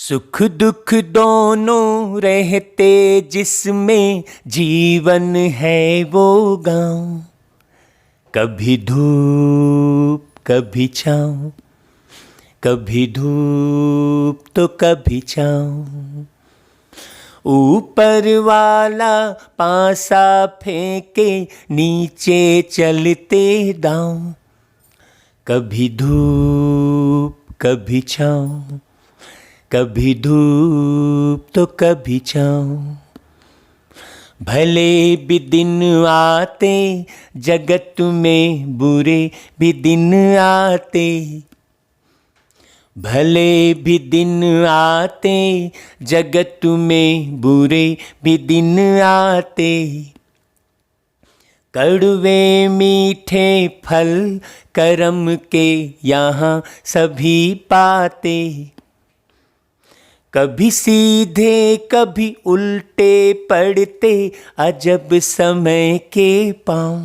सुख दुख दोनों रहते जिसमें जीवन है वो गाँव। कभी धूप कभी छाँव, कभी धूप तो कभी छाँव। ऊपर वाला पासा फेंके नीचे चलते दाँव। कभी धूप कभी छाँव, कभी धूप तो कभी छाँव। भले भी दिन आते जगत में, बुरे भी दिन आते। भले भी दिन आते जगत में, बुरे भी दिन आते। कड़वे मीठे फल करम के यहाँ सभी पाते। कभी सीधे कभी उल्टे पड़ते अजब समय के पाँव।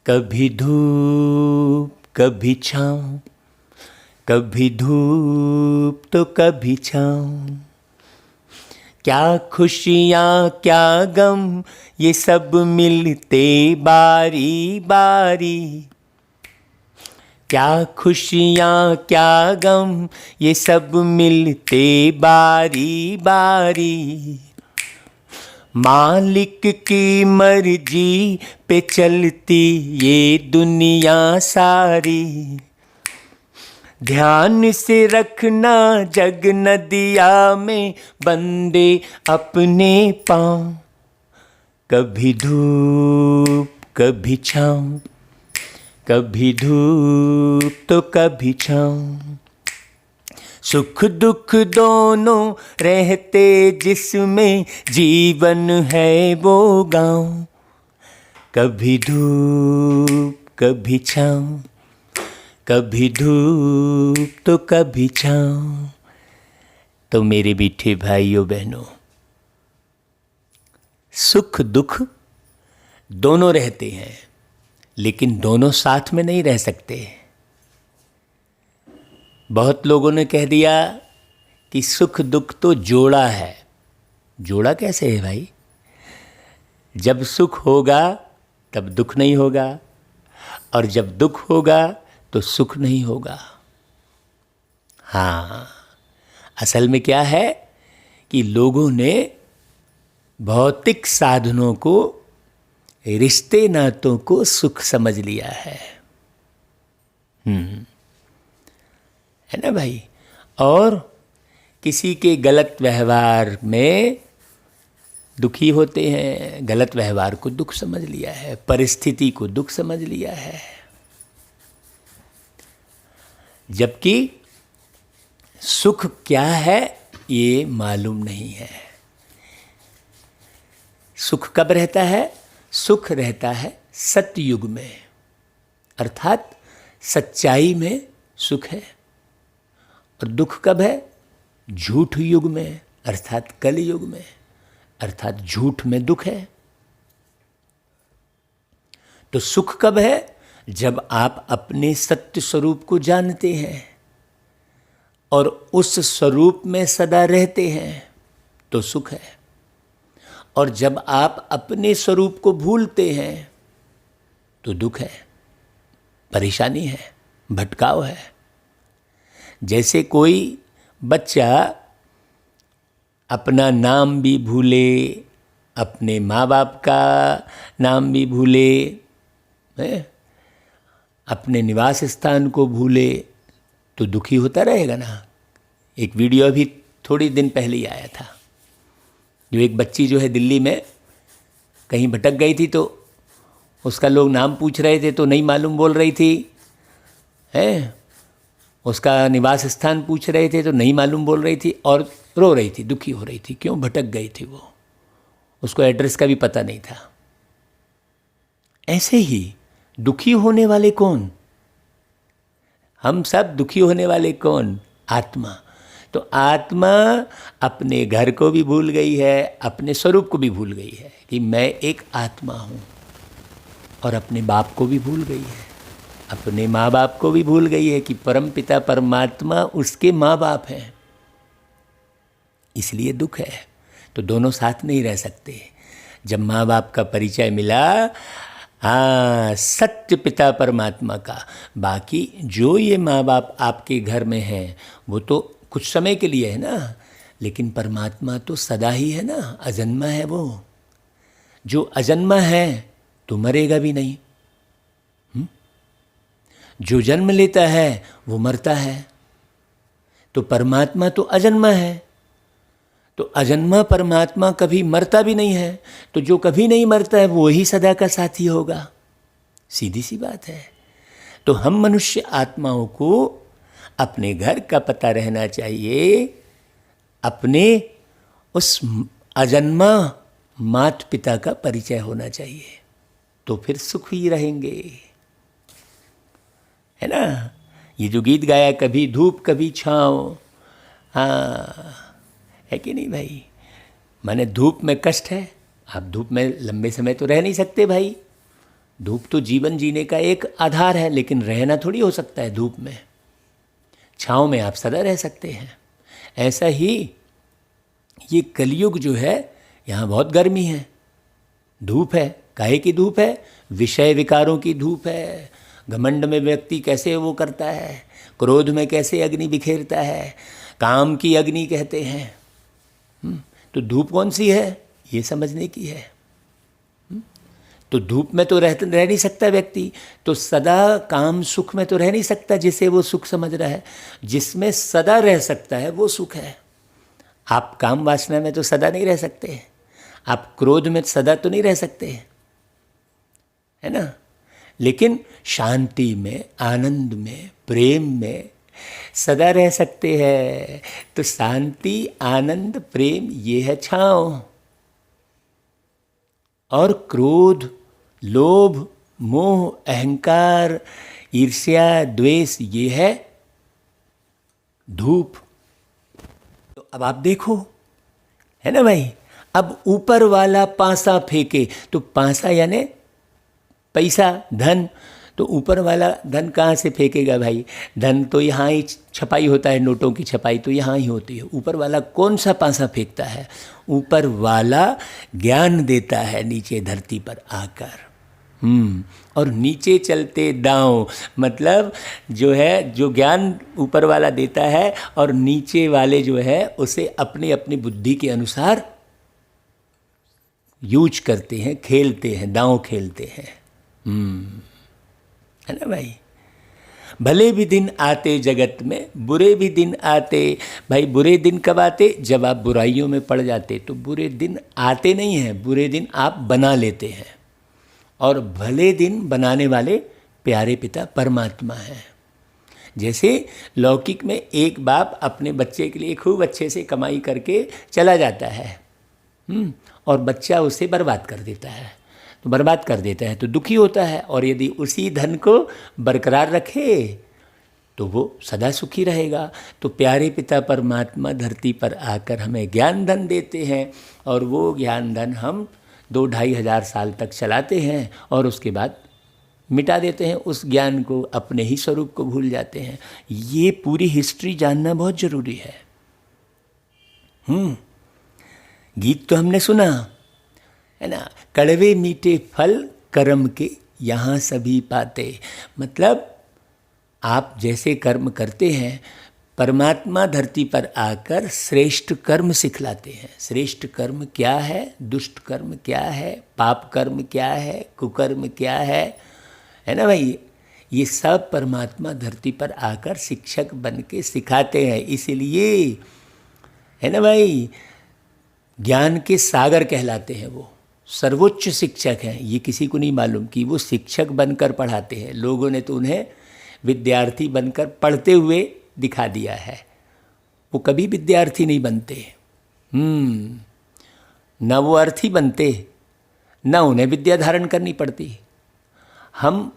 कभी धूप कभी छाँव, कभी धूप तो कभी छाँव। क्या खुशियाँ क्या गम ये सब मिलते बारी बारी। क्या खुशियाँ क्या गम ये सब मिलते बारी बारी। मालिक की मर्जी पे चलती ये दुनिया सारी। ध्यान से रखना जग नदिया में बंदे अपने पाँव। कभी धूप कभी छाँव, कभी धूप तो कभी छाँव। सुख दुख दोनों रहते जिसमें जीवन है वो गाँव। कभी धूप कभी छाँव, कभी धूप तो कभी छाँव। तो मेरे मीठे भाइयों बहनों, सुख दुख दोनों रहते हैं, लेकिन दोनों साथ में नहीं रह सकते। बहुत लोगों ने कह दिया कि सुख दुख तो जोड़ा है। जोड़ा कैसे है भाई? जब सुख होगा तब दुख नहीं होगा, और जब दुख होगा तो सुख नहीं होगा। हाँ, असल में क्या है कि लोगों ने भौतिक साधनों को, रिश्ते नातों को सुख समझ लिया है। है ना भाई? और किसी के गलत व्यवहार में दुखी होते हैं, गलत व्यवहार को दुख समझ लिया है, परिस्थिति को दुख समझ लिया है। जबकि सुख क्या है ये मालूम नहीं है। सुख कब रहता है? सुख रहता है सतयुग में, अर्थात सच्चाई में सुख है। और दुख कब है? झूठ युग में, अर्थात कल युग में, अर्थात झूठ में दुख है। तो सुख कब है? जब आप अपने सत्य स्वरूप को जानते हैं और उस स्वरूप में सदा रहते हैं तो सुख है। और जब आप अपने स्वरूप को भूलते हैं तो दुख है, परेशानी है, भटकाव है। जैसे कोई बच्चा अपना नाम भी भूले, अपने माँ बाप का नाम भी भूले, अपने निवास स्थान को भूले, तो दुखी होता रहेगा ना। एक वीडियो अभी थोड़ी दिन पहले ही आया था, जो एक बच्ची जो है दिल्ली में कहीं भटक गई थी, तो उसका लोग नाम पूछ रहे थे तो नहीं मालूम बोल रही थी, है। उसका निवास स्थान पूछ रहे थे तो नहीं मालूम बोल रही थी, और रो रही थी, दुखी हो रही थी। क्यों? भटक गई थी वो, उसको एड्रेस का भी पता नहीं था। ऐसे ही दुखी होने वाले कौन? हम सब दुखी होने वाले कौन? आत्मा। तो आत्मा अपने घर को भी भूल गई है, अपने स्वरूप को भी भूल गई है कि मैं एक आत्मा हूँ, और अपने बाप को भी भूल गई है, अपने माँ बाप को भी भूल गई है कि परम पिता परमात्मा उसके माँ बाप हैं। इसलिए दुख है। तो दोनों साथ नहीं रह सकते। जब माँ बाप का परिचय मिला, हाँ, सत्य पिता परमात्मा का, बाकी जो ये माँ बाप आपके घर में हैं वो तो कुछ समय के लिए है ना, लेकिन परमात्मा तो सदा ही है ना, अजन्मा है वो। जो अजन्मा है तो मरेगा भी नहीं। जो जन्म लेता है वो मरता है। तो परमात्मा तो अजन्मा है, तो अजन्मा परमात्मा कभी मरता भी नहीं है, तो जो कभी नहीं मरता है वो ही सदा का साथी होगा। सीधी सी बात है। तो हम मनुष्य आत्माओं को अपने घर का पता रहना चाहिए, अपने उस अजन्मा माता पिता का परिचय होना चाहिए, तो फिर सुख ही रहेंगे, है ना। ये जो गीत गाया, कभी धूप कभी छाँव, हाँ, है कि नहीं भाई। माने धूप में कष्ट है, आप धूप में लंबे समय तो रह नहीं सकते भाई। धूप तो जीवन जीने का एक आधार है, लेकिन रहना थोड़ी हो सकता है धूप में। छाँव में आप सदा रह सकते हैं। ऐसा ही ये कलयुग जो है, यहाँ बहुत गर्मी है, धूप है। काहे की धूप है? विषय विकारों की धूप है। घमंड में व्यक्ति कैसे वो करता है, क्रोध में कैसे अग्नि बिखेरता है, काम की अग्नि कहते हैं। तो धूप कौन सी है, ये समझने की है। तो धूप में तो रह नहीं सकता व्यक्ति, तो सदा काम सुख में तो रह नहीं सकता जिसे वो सुख समझ रहा है। जिसमें सदा रह सकता है वो सुख है। आप काम वासना में तो सदा नहीं रह सकते, आप क्रोध में सदा तो नहीं रह सकते, है ना। लेकिन शांति में, आनंद में, प्रेम में सदा रह सकते हैं। तो शांति, आनंद, प्रेम ये है छाँव। और क्रोध, लोभ, मोह, अहंकार, ईर्ष्या, द्वेष ये है धूप। तो अब आप देखो, है ना भाई। अब ऊपर वाला पासा फेंके, तो पासा यानी पैसा, धन। तो ऊपर वाला धन कहाँ से फेंकेगा भाई? धन तो यहाँ ही छपाई होता है, नोटों की छपाई तो यहाँ ही होती है। ऊपर वाला कौन सा पासा फेंकता है? ऊपर वाला ज्ञान देता है नीचे धरती पर आकर। और नीचे चलते दांव, मतलब जो है, जो ज्ञान ऊपर वाला देता है और नीचे वाले जो है उसे अपनी अपनी बुद्धि के अनुसार यूज करते हैं, खेलते हैं, दांव खेलते हैं। है ना भाई। भले भी दिन आते जगत में, बुरे भी दिन आते। भाई बुरे दिन कब आते? जब आप बुराइयों में पड़ जाते। तो बुरे दिन आते नहीं हैं, बुरे दिन आप बना लेते हैं। और भले दिन बनाने वाले प्यारे पिता परमात्मा हैं। जैसे लौकिक में एक बाप अपने बच्चे के लिए खूब अच्छे से कमाई करके चला जाता है, और बच्चा उसे बर्बाद कर देता है। तो बर्बाद कर देता है तो दुखी होता है, और यदि उसी धन को बरकरार रखे तो वो सदा सुखी रहेगा। तो प्यारे पिता परमात्मा धरती पर आकर हमें ज्ञान धन देते हैं, और वो ज्ञान धन हम 2-2.5 हज़ार साल तक चलाते हैं, और उसके बाद मिटा देते हैं उस ज्ञान को, अपने ही स्वरूप को भूल जाते हैं। ये पूरी हिस्ट्री जानना बहुत ज़रूरी है। गीत तो हमने सुना, है ना। कड़वे मीठे फल कर्म के यहाँ सभी पाते। मतलब आप जैसे कर्म करते हैं, परमात्मा धरती पर आकर श्रेष्ठ कर्म सिखलाते हैं। श्रेष्ठ कर्म क्या है, दुष्ट कर्म क्या है, पाप कर्म क्या है, कुकर्म क्या है ना भाई। ये सब परमात्मा धरती पर आकर शिक्षक बन के सिखाते हैं। इसीलिए, है ना भाई, ज्ञान के सागर कहलाते हैं। वो सर्वोच्च शिक्षक हैं। ये किसी को नहीं मालूम कि वो शिक्षक बनकर पढ़ाते हैं। लोगों ने तो उन्हें विद्यार्थी बनकर पढ़ते हुए दिखा दिया है। वो कभी विद्यार्थी नहीं बनते। ना वो अर्थी बनते, ना उन्हें विद्या धारण करनी पड़ती। हम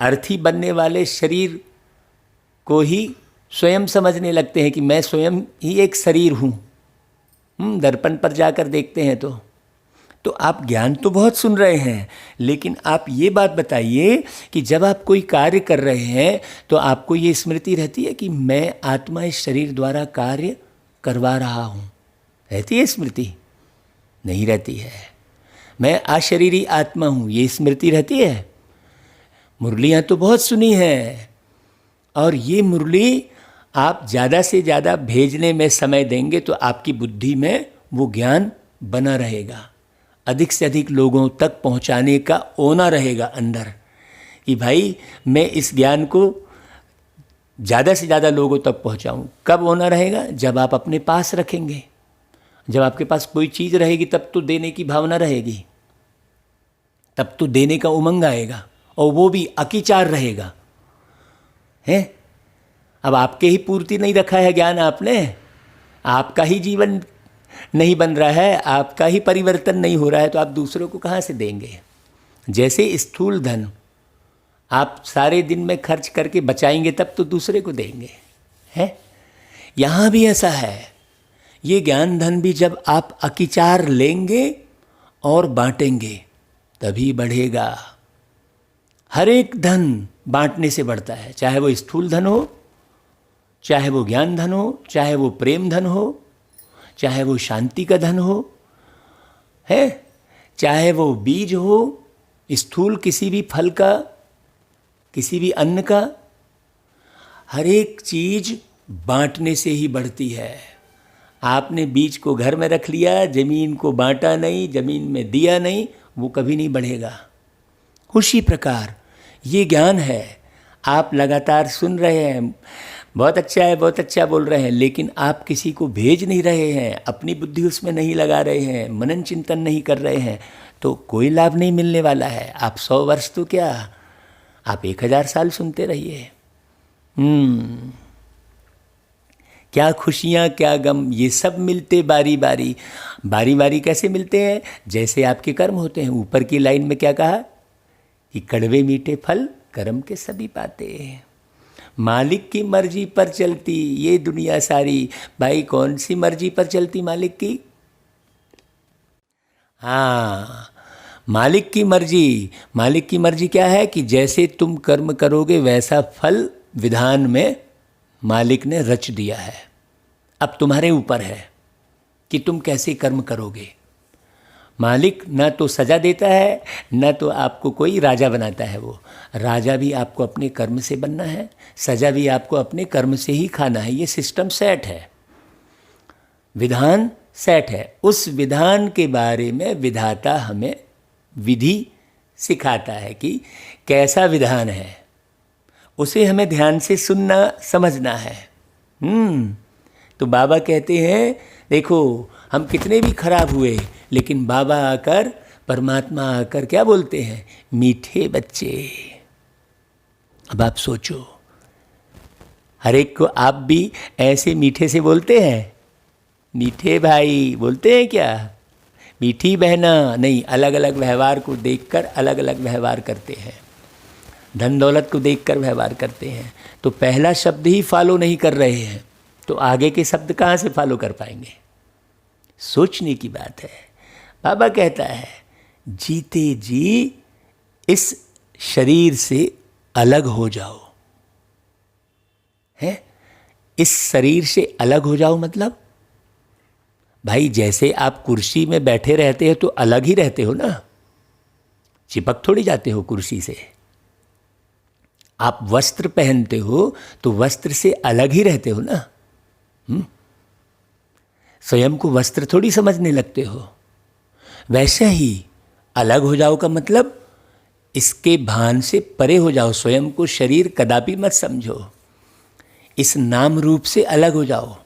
अर्थी बनने वाले शरीर को ही स्वयं समझने लगते हैं कि मैं स्वयं ही एक शरीर हूँ। दर्पण पर जाकर देखते हैं तो आप ज्ञान तो बहुत सुन रहे हैं, लेकिन आप ये बात बताइए कि जब आप कोई कार्य कर रहे हैं तो आपको ये स्मृति रहती है कि मैं आत्मा इस शरीर द्वारा कार्य करवा रहा हूँ। रहती है स्मृति? नहीं रहती है। मैं अशरीरी आत्मा हूँ, ये स्मृति रहती है? मुरलियाँ तो बहुत सुनी हैं, और ये मुरली आप ज़्यादा से ज़्यादा भेजने में समय देंगे तो आपकी बुद्धि में वो ज्ञान बना रहेगा, अधिक से अधिक लोगों तक पहुँचाने का ओना रहेगा अंदर, कि भाई मैं इस ज्ञान को ज़्यादा से ज़्यादा लोगों तक पहुँचाऊँ। कब होना रहेगा? जब आप अपने पास रखेंगे, जब आपके पास कोई चीज़ रहेगी तब तो देने की भावना रहेगी, तब तो देने का उमंग आएगा, और वो भी अकिचार रहेगा। हैं? अब आपके ही पूर्ति नहीं रखा है ज्ञान आपने, आपका ही जीवन नहीं बन रहा है, आपका ही परिवर्तन नहीं हो रहा है, तो आप दूसरों को कहाँ से देंगे? जैसे स्थूल धन आप सारे दिन में खर्च करके बचाएंगे तब तो दूसरे को देंगे, है? यहाँ भी ऐसा है। ये ज्ञान धन भी जब आप अकिचार लेंगे और बांटेंगे तभी बढ़ेगा। हर एक धन बांटने से बढ़ता है, चाहे वो स्थूल धन हो, चाहे वो ज्ञान धन हो, चाहे वो प्रेम धन हो, चाहे वो शांति का धन हो, है, चाहे वो बीज हो, स्थूल किसी भी फल का, किसी भी अन्न का, हर एक चीज़ बांटने से ही बढ़ती है। आपने बीज को घर में रख लिया, ज़मीन को बांटा नहीं, ज़मीन में दिया नहीं, वो कभी नहीं बढ़ेगा। उसी प्रकार ये ज्ञान है, आप लगातार सुन रहे हैं, बहुत अच्छा है, बहुत अच्छा बोल रहे हैं, लेकिन आप किसी को भेज नहीं रहे हैं, अपनी बुद्धि उसमें नहीं लगा रहे हैं, मनन चिंतन नहीं कर रहे हैं, तो कोई लाभ नहीं मिलने वाला है। आप 100 वर्ष तो क्या, आप 1000 साल सुनते रहिए। क्या खुशियाँ क्या गम, ये सब मिलते बारी बारी। बारी बारी कैसे मिलते हैं? जैसे आपके कर्म होते हैं। ऊपर की लाइन में क्या कहा कि कड़वे मीठे फल कर्म के सभी पाते हैं। मालिक की मर्जी पर चलती ये दुनिया सारी। भाई कौन सी मर्जी पर चलती मालिक की? हाँ, मालिक की मर्जी। मालिक की मर्जी क्या है कि जैसे तुम कर्म करोगे वैसा फल विधान में मालिक ने रच दिया है। अब तुम्हारे ऊपर है कि तुम कैसे कर्म करोगे। मालिक ना तो सजा देता है, ना तो आपको कोई राजा बनाता है। वो राजा भी आपको अपने कर्म से बनना है, सजा भी आपको अपने कर्म से ही खाना है। ये सिस्टम सेट है, विधान सेट है। उस विधान के बारे में विधाता हमें विधि सिखाता है कि कैसा विधान है, उसे हमें ध्यान से सुनना समझना है। तो बाबा कहते हैं देखो हम कितने भी खराब हुए, लेकिन बाबा आकर, परमात्मा आकर क्या बोलते हैं? मीठे बच्चे। अब आप सोचो, हर एक को आप भी ऐसे मीठे से बोलते हैं? मीठे भाई बोलते हैं क्या? मीठी बहना नहीं, अलग अलग व्यवहार को देखकर अलग अलग व्यवहार करते हैं। धन दौलत को देखकर व्यवहार करते हैं। तो पहला शब्द ही फॉलो नहीं कर रहे हैं, तो आगे के शब्द कहाँ से फॉलो कर पाएंगे? सोचने की बात है। बाबा कहता है जीते जी इस शरीर से अलग हो जाओ। है, इस शरीर से अलग हो जाओ मतलब भाई जैसे आप कुर्सी में बैठे रहते हो तो अलग ही रहते हो ना, चिपक थोड़ी जाते हो कुर्सी से। आप वस्त्र पहनते हो तो वस्त्र से अलग ही रहते हो ना। स्वयं को वस्त्र थोड़ी समझने लगते हो। वैसे ही अलग हो जाओ का मतलब इसके भान से परे हो जाओ। स्वयं को शरीर कदापि मत समझो, इस नाम रूप से अलग हो जाओ।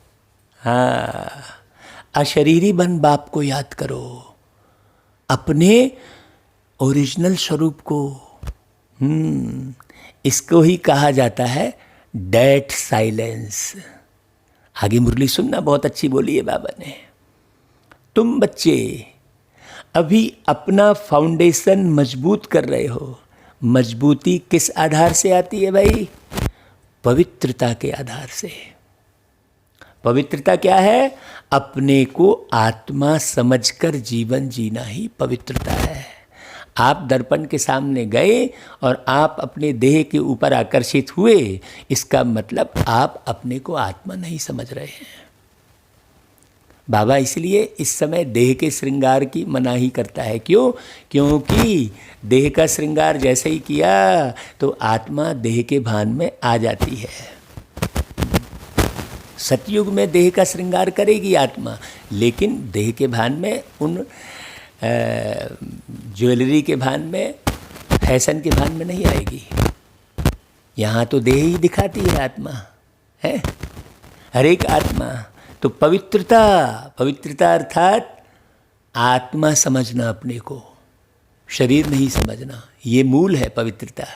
हाँ, अशरीरी बन बाप को याद करो, अपने ओरिजिनल स्वरूप को। इसको ही कहा जाता है डेड साइलेंस। आगे मुरली सुनना, बहुत अच्छी बोली है बाबा ने। तुम बच्चे अभी अपना फाउंडेशन मजबूत कर रहे हो। मजबूती किस आधार से आती है भाई? पवित्रता के आधार से। पवित्रता क्या है? अपने को आत्मा समझकर जीवन जीना ही पवित्रता है। आप दर्पण के सामने गए और आप अपने देह के ऊपर आकर्षित हुए, इसका मतलब आप अपने को आत्मा नहीं समझ रहे हैं। बाबा इसलिए इस समय देह के श्रृंगार की मनाही करता है। क्यों? क्योंकि देह का श्रृंगार जैसे ही किया तो आत्मा देह के भान में आ जाती है। सतयुग में देह का श्रृंगार करेगी आत्मा, लेकिन देह के भान में, उन ज्वेलरी के भान में, फैशन के भान में नहीं आएगी। यहाँ तो देह ही दिखाती है आत्मा, है हर एक आत्मा। तो पवित्रता, पवित्रता अर्थात आत्मा समझना अपने को, शरीर नहीं समझना, ये मूल है पवित्रता।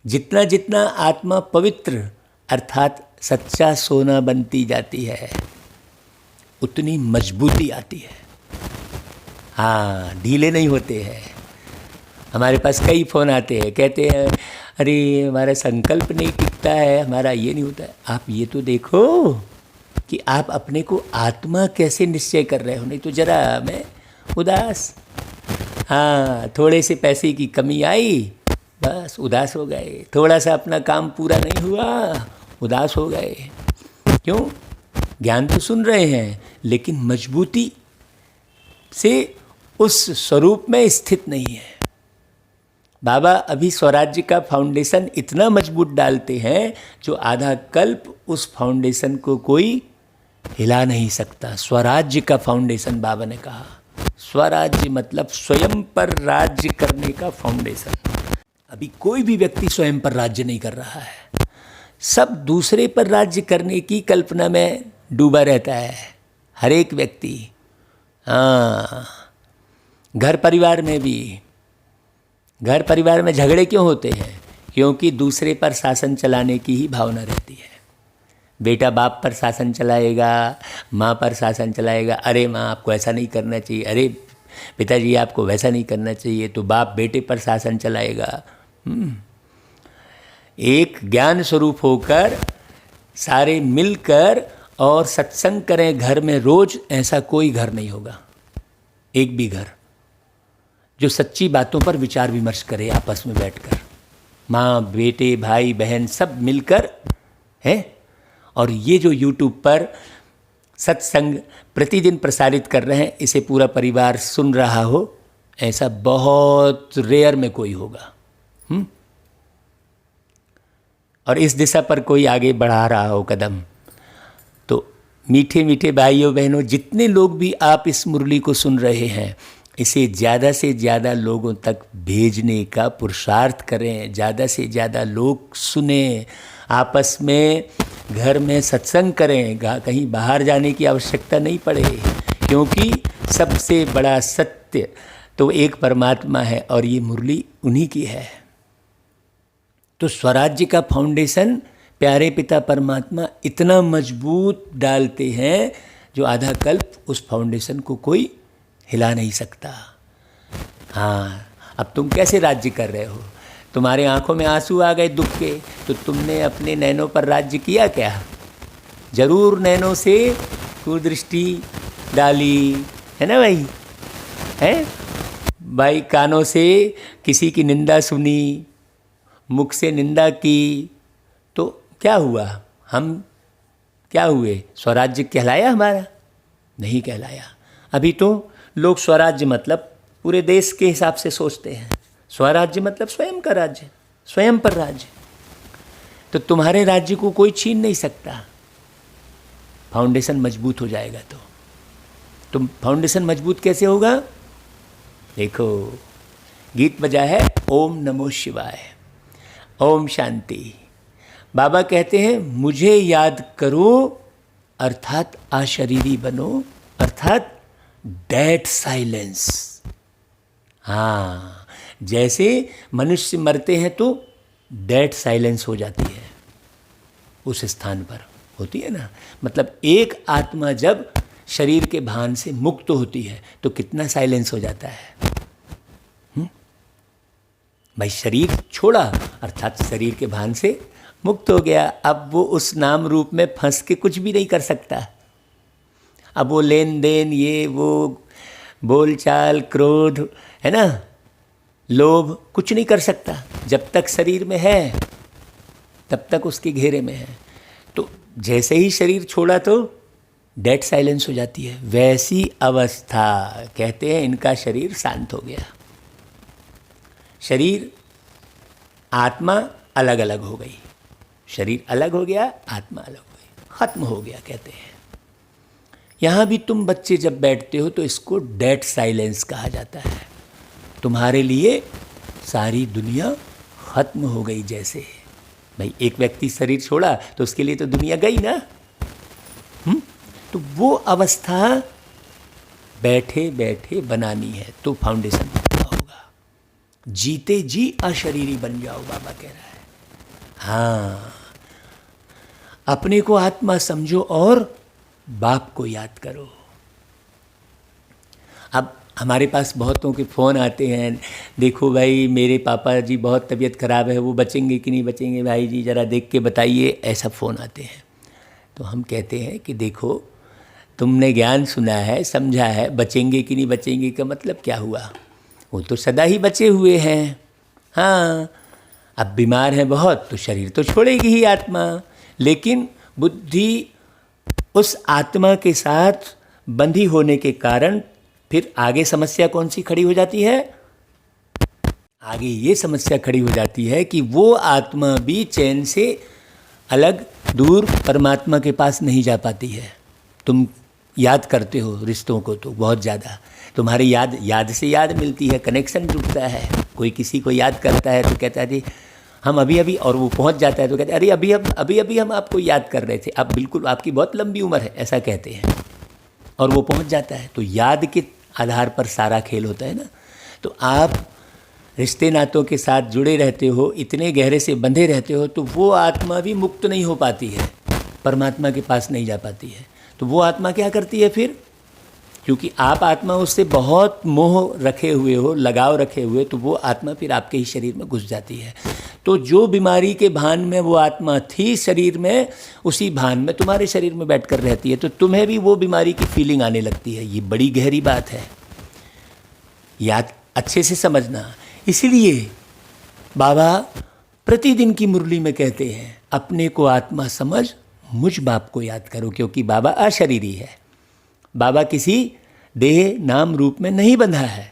जितना जितना आत्मा पवित्र अर्थात सच्चा सोना बनती जाती है, उतनी मजबूती आती है। हाँ, ढीले नहीं होते हैं। हमारे पास कई फ़ोन आते हैं, कहते हैं अरे हमारा संकल्प नहीं टिकता है, हमारा ये नहीं होता है। आप ये तो देखो कि आप अपने को आत्मा कैसे निश्चय कर रहे हो। नहीं तो जरा मैं उदास, हाँ थोड़े से पैसे की कमी आई, बस उदास हो गए। थोड़ा सा अपना काम पूरा नहीं हुआ, उदास हो गए। क्यों? ज्ञान तो सुन रहे हैं, लेकिन मजबूती से उस स्वरूप में स्थित नहीं है। बाबा अभी स्वराज्य का फाउंडेशन इतना मजबूत डालते हैं जो आधा कल्प उस फाउंडेशन को कोई हिला नहीं सकता। स्वराज्य का फाउंडेशन बाबा ने कहा। स्वराज्य मतलब स्वयं पर राज्य करने का फाउंडेशन। अभी कोई भी व्यक्ति स्वयं पर राज्य नहीं कर रहा है, सब दूसरे पर राज्य करने की कल्पना में डूबा रहता है हर एक व्यक्ति। हाँ, घर परिवार में भी, घर परिवार में झगड़े क्यों होते हैं? क्योंकि दूसरे पर शासन चलाने की ही भावना रहती है। बेटा बाप पर शासन चलाएगा, माँ पर शासन चलाएगा। अरे माँ आपको ऐसा नहीं करना चाहिए, अरे पिताजी आपको वैसा नहीं करना चाहिए। तो बाप बेटे पर शासन चलाएगा। एक ज्ञान स्वरूप होकर सारे मिलकर और सत्संग करें घर में रोज, ऐसा कोई घर नहीं होगा, एक भी घर जो सच्ची बातों पर विचार विमर्श करे आपस में बैठकर, माँ बेटे भाई बहन सब मिलकर, हैं। और ये जो YouTube पर सत्संग प्रतिदिन प्रसारित कर रहे हैं, इसे पूरा परिवार सुन रहा हो, ऐसा बहुत रेयर में कोई होगा। और इस दिशा पर कोई आगे बढ़ा रहा हो कदम। तो मीठे मीठे भाइयों बहनों, जितने लोग भी आप इस मुरली को सुन रहे हैं, इसे ज़्यादा से ज़्यादा लोगों तक भेजने का पुरुषार्थ करें। ज़्यादा से ज़्यादा लोग सुने, आपस में घर में सत्संग करें, कहीं बाहर जाने की आवश्यकता नहीं पड़े। क्योंकि सबसे बड़ा सत्य तो एक परमात्मा है और ये मुरली उन्हीं की है। तो स्वराज्य का फाउंडेशन प्यारे पिता परमात्मा इतना मजबूत डालते हैं जो आधा कल्प उस फाउंडेशन को कोई हिला नहीं सकता। हाँ, अब तुम कैसे राज्य कर रहे हो? तुम्हारे आंखों में आंसू आ गए दुख के, तो तुमने अपने नैनों पर राज्य किया क्या? जरूर नैनों से कुदृष्टि डाली है ना भाई, है भाई। कानों से किसी की निंदा सुनी, मुख से निंदा की, तो क्या हुआ? हम क्या हुए? स्वराज्य कहलाया हमारा? नहीं कहलाया। अभी तो लोग स्वराज्य मतलब पूरे देश के हिसाब से सोचते हैं। स्वराज्य मतलब स्वयं का राज्य, स्वयं पर राज्य। तो तुम्हारे राज्य को कोई छीन नहीं सकता। फाउंडेशन मजबूत हो जाएगा तो तुम, फाउंडेशन मजबूत कैसे होगा? देखो, गीत बजा है ओम नमो शिवाय, ओम शांति। बाबा कहते हैं मुझे याद करो अर्थात अशरीरी बनो, अर्थात डेड साइलेंस। हाँ, जैसे मनुष्य मरते हैं तो डेड साइलेंस हो जाती है, उस स्थान पर होती है ना। मतलब एक आत्मा जब शरीर के भान से मुक्त होती है तो कितना साइलेंस हो जाता है। भाई शरीर छोड़ा अर्थात शरीर के भान से मुक्त हो गया। अब वो उस नाम रूप में फंस के कुछ भी नहीं कर सकता। अब वो लेन देन, ये वो बोलचाल, क्रोध, है ना, लोभ, कुछ नहीं कर सकता। जब तक शरीर में है तब तक उसके घेरे में है। तो जैसे ही शरीर छोड़ा तो डेड साइलेंस हो जाती है, वैसी अवस्था कहते हैं इनका शरीर शांत हो गया। शरीर आत्मा अलग अलग हो गई, शरीर अलग हो गया, आत्मा अलग हो गई, खत्म हो गया कहते हैं। यहाँ भी तुम बच्चे जब बैठते हो तो इसको डेड साइलेंस कहा जाता है। तुम्हारे लिए सारी दुनिया खत्म हो गई जैसे। भाई एक व्यक्ति शरीर छोड़ा तो उसके लिए तो दुनिया गई ना। तो वो अवस्था बैठे बैठे बनानी है तो फाउंडेशन होगा। जीते जी अशरीरी बन जाओ, बाबा कह रहा है। हाँ, अपने को आत्मा समझो और बाप को याद करो। अब हमारे पास बहुतों के फ़ोन आते हैं, देखो भाई मेरे पापा जी बहुत तबीयत ख़राब है, वो बचेंगे कि नहीं बचेंगे, भाई जी ज़रा देख के बताइए, ऐसा फ़ोन आते हैं। तो हम कहते हैं कि देखो तुमने ज्ञान सुना है, समझा है, बचेंगे कि नहीं बचेंगे का मतलब क्या हुआ, वो तो सदा ही बचे हुए हैं। हाँ, अब बीमार हैं बहुत तो शरीर तो छोड़ेगी ही आत्मा, लेकिन बुद्धि उस आत्मा के साथ बंधी होने के कारण फिर आगे समस्या कौन सी खड़ी हो जाती है? आगे ये समस्या खड़ी हो जाती है कि वो आत्मा भी चैन से अलग दूर परमात्मा के पास नहीं जा पाती है। तुम याद करते हो रिश्तों को तो बहुत ज़्यादा, तुम्हारी याद से याद मिलती है, कनेक्शन जुड़ता है। कोई किसी को याद करता है तो कहता है जी हम अभी अभी, और वो पहुंच जाता है तो कहते हैं अरे अभी हम आपको याद कर रहे थे, अब बिल्कुल आपकी बहुत लंबी उम्र है, ऐसा कहते हैं, और वो पहुंच जाता है। तो याद के आधार पर सारा खेल होता है ना। तो आप रिश्ते नातों के साथ जुड़े रहते हो, इतने गहरे से बंधे रहते हो, तो वो आत्मा भी मुक्त नहीं हो पाती है, परमात्मा के पास नहीं जा पाती है। तो वो आत्मा क्या करती है फिर? क्योंकि आप आत्मा उससे बहुत मोह रखे हुए हो, लगाव रखे हुए, तो वो आत्मा फिर आपके ही शरीर में घुस जाती है। तो जो बीमारी के भान में वो आत्मा थी शरीर में, उसी भान में तुम्हारे शरीर में बैठकर रहती है, तो तुम्हें भी वो बीमारी की फीलिंग आने लगती है। ये बड़ी गहरी बात है, याद अच्छे से समझना। इसलिए बाबा प्रतिदिन की मुरली में कहते हैं अपने को आत्मा समझ, मुझ बाप को याद करो, क्योंकि बाबा अशरीरी है। बाबा किसी देह नाम रूप में नहीं बंधा है,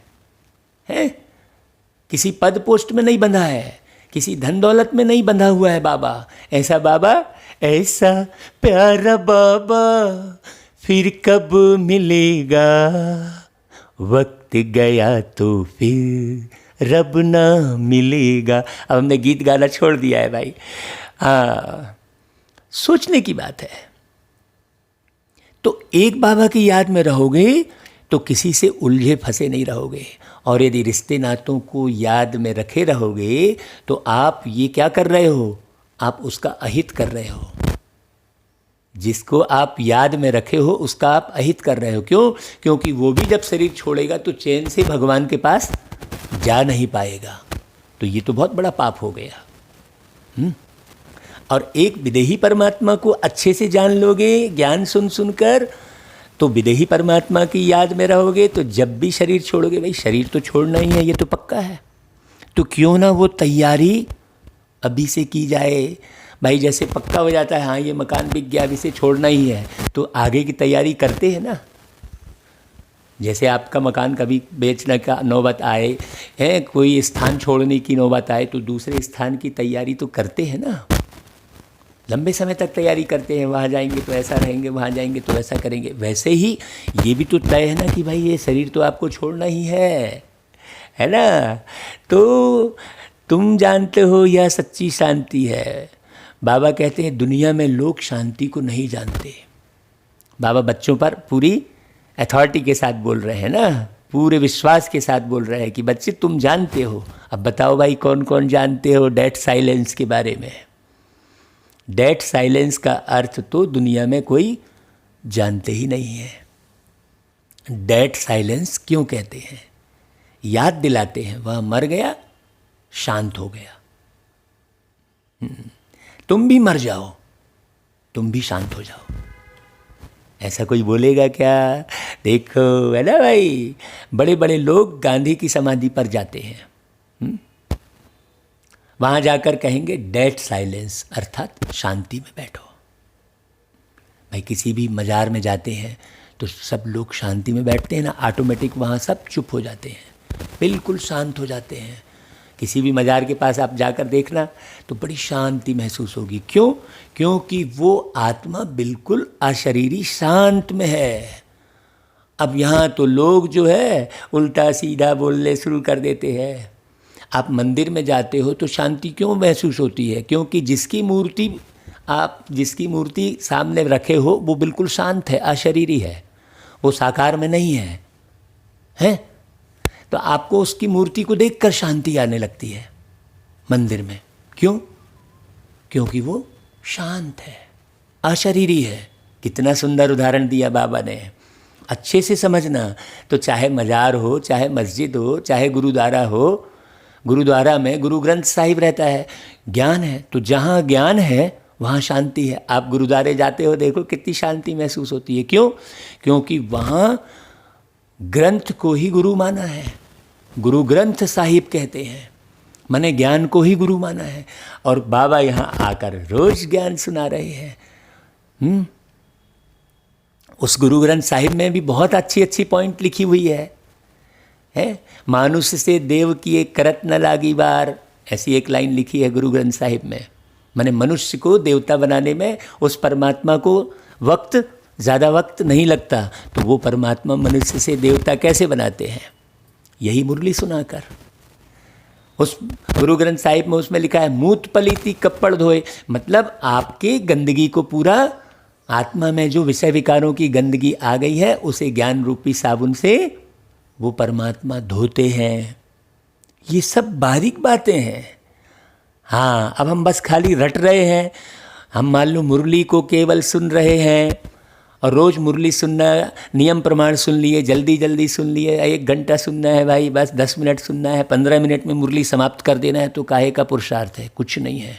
किसी पद पोस्ट में नहीं बंधा है, किसी धन दौलत में नहीं बंधा हुआ है बाबा। ऐसा बाबा, ऐसा प्यारा बाबा फिर कब मिलेगा, वक्त गया तो फिर रब ना मिलेगा। अब हमने गीत गाना छोड़ दिया है भाई। हाँ, सोचने की बात है। तो एक बाबा की याद में रहोगे तो किसी से उलझे फंसे नहीं रहोगे, और यदि रिश्ते नातों को याद में रखे रहोगे तो आप ये क्या कर रहे हो? आप उसका अहित कर रहे हो। जिसको आप याद में रखे हो उसका आप अहित कर रहे हो। क्यों? क्योंकि वो भी जब शरीर छोड़ेगा तो चैन से भगवान के पास जा नहीं पाएगा। तो ये तो बहुत बड़ा पाप हो गया। और एक विदेही परमात्मा को अच्छे से जान लोगे ज्ञान सुन सुनकर, तो विदेही परमात्मा की याद में रहोगे, तो जब भी शरीर छोड़ोगे, भाई शरीर तो छोड़ना ही है, ये तो पक्का है, तो क्यों ना वो तैयारी अभी से की जाए। भाई जैसे पक्का हो जाता है हाँ ये मकान बिक गया, अभी से छोड़ना ही है, तो आगे की तैयारी करते हैं ना। जैसे आपका मकान कभी बेचने का नौबत आए है, कोई स्थान छोड़ने की नौबत आए, तो दूसरे स्थान की तैयारी तो करते हैं ना। लंबे समय तक तैयारी करते हैं, वहाँ जाएंगे तो ऐसा रहेंगे, वहाँ जाएंगे तो ऐसा करेंगे। वैसे ही ये भी तो तय है ना कि भाई ये शरीर तो आपको छोड़ना ही है ना। तो तुम जानते हो यह सच्ची शांति है। बाबा कहते हैं दुनिया में लोग शांति को नहीं जानते। बाबा बच्चों पर पूरी अथॉरिटी के साथ बोल रहे हैं ना, पूरे विश्वास के साथ बोल रहे हैं कि बच्चे तुम जानते हो। अब बताओ भाई कौन कौन जानते हो डेड साइलेंस के बारे में? डेड साइलेंस का अर्थ तो दुनिया में कोई जानते ही नहीं है। डेड साइलेंस क्यों कहते हैं? याद दिलाते हैं वह मर गया, शांत हो गया। तुम भी मर जाओ, तुम भी शांत हो जाओ। ऐसा कोई बोलेगा क्या? देखो है ना भाई, बड़े बड़े लोग गांधी की समाधि पर जाते हैं, वहाँ जाकर कहेंगे डेड साइलेंस, अर्थात शांति में बैठो। भाई किसी भी मज़ार में जाते हैं तो सब लोग शांति में बैठते हैं ना, ऑटोमेटिक वहाँ सब चुप हो जाते हैं, बिल्कुल शांत हो जाते हैं। किसी भी मज़ार के पास आप जाकर देखना तो बड़ी शांति महसूस होगी। क्यों? क्योंकि वो आत्मा बिल्कुल अशरीरी शांत में है। अब यहाँ तो लोग जो है उल्टा सीधा बोलने शुरू कर देते हैं। आप मंदिर में जाते हो तो शांति क्यों महसूस होती है? क्योंकि जिसकी मूर्ति सामने रखे हो वो बिल्कुल शांत है, अशरीरी है, वो साकार में नहीं है, हैं? तो आपको उसकी मूर्ति को देखकर शांति आने लगती है मंदिर में। क्यों? क्योंकि वो शांत है, अशरीरी है। कितना सुंदर उदाहरण दिया बाबा ने। अच्छे से समझना। तो चाहे मज़ार हो, चाहे मस्जिद हो, चाहे गुरुद्वारा हो, गुरुद्वारा में गुरु ग्रंथ साहिब रहता है, ज्ञान है। तो जहाँ ज्ञान है वहाँ शांति है। आप गुरुद्वारे जाते हो, देखो कितनी शांति महसूस होती है। क्यों? क्योंकि वहाँ ग्रंथ को ही गुरु माना है, गुरु ग्रंथ साहिब कहते हैं, माने ज्ञान को ही गुरु माना है। और बाबा यहाँ आकर रोज ज्ञान सुना रहे हैं। उस गुरु ग्रंथ साहिब में भी बहुत अच्छी अच्छी पॉइंट लिखी हुई है? मानुष से देव किए करत न लागी बार, ऐसी एक लाइन लिखी है गुरु ग्रंथ साहिब में। माने मनुष्य को देवता बनाने में उस परमात्मा को ज़्यादा वक्त नहीं लगता, तो वो परमात्मा मनुष्य से देवता कैसे बनाते हैं? यही मुरली सुनाकर। उस गुरु ग्रंथ साहिब में उसमें लिखा है मूत पलीती कप्पड़ धोए, मतलब आपके गंदगी को पूरा, आत्मा में जो विषय विकारों की गंदगी आ गई है उसे ज्ञान रूपी साबुन से वो परमात्मा धोते हैं। ये सब बारीक बातें हैं। हाँ, अब हम बस खाली रट रहे हैं। हम मान लो मुरली को केवल सुन रहे हैं और रोज़ मुरली सुनना, नियम प्रमाण सुन लिए, जल्दी जल्दी सुन लिए, 1 घंटा सुनना है भाई, बस 10 मिनट सुनना है, 15 मिनट में मुरली समाप्त कर देना है, तो काहे का पुरुषार्थ है? कुछ नहीं है।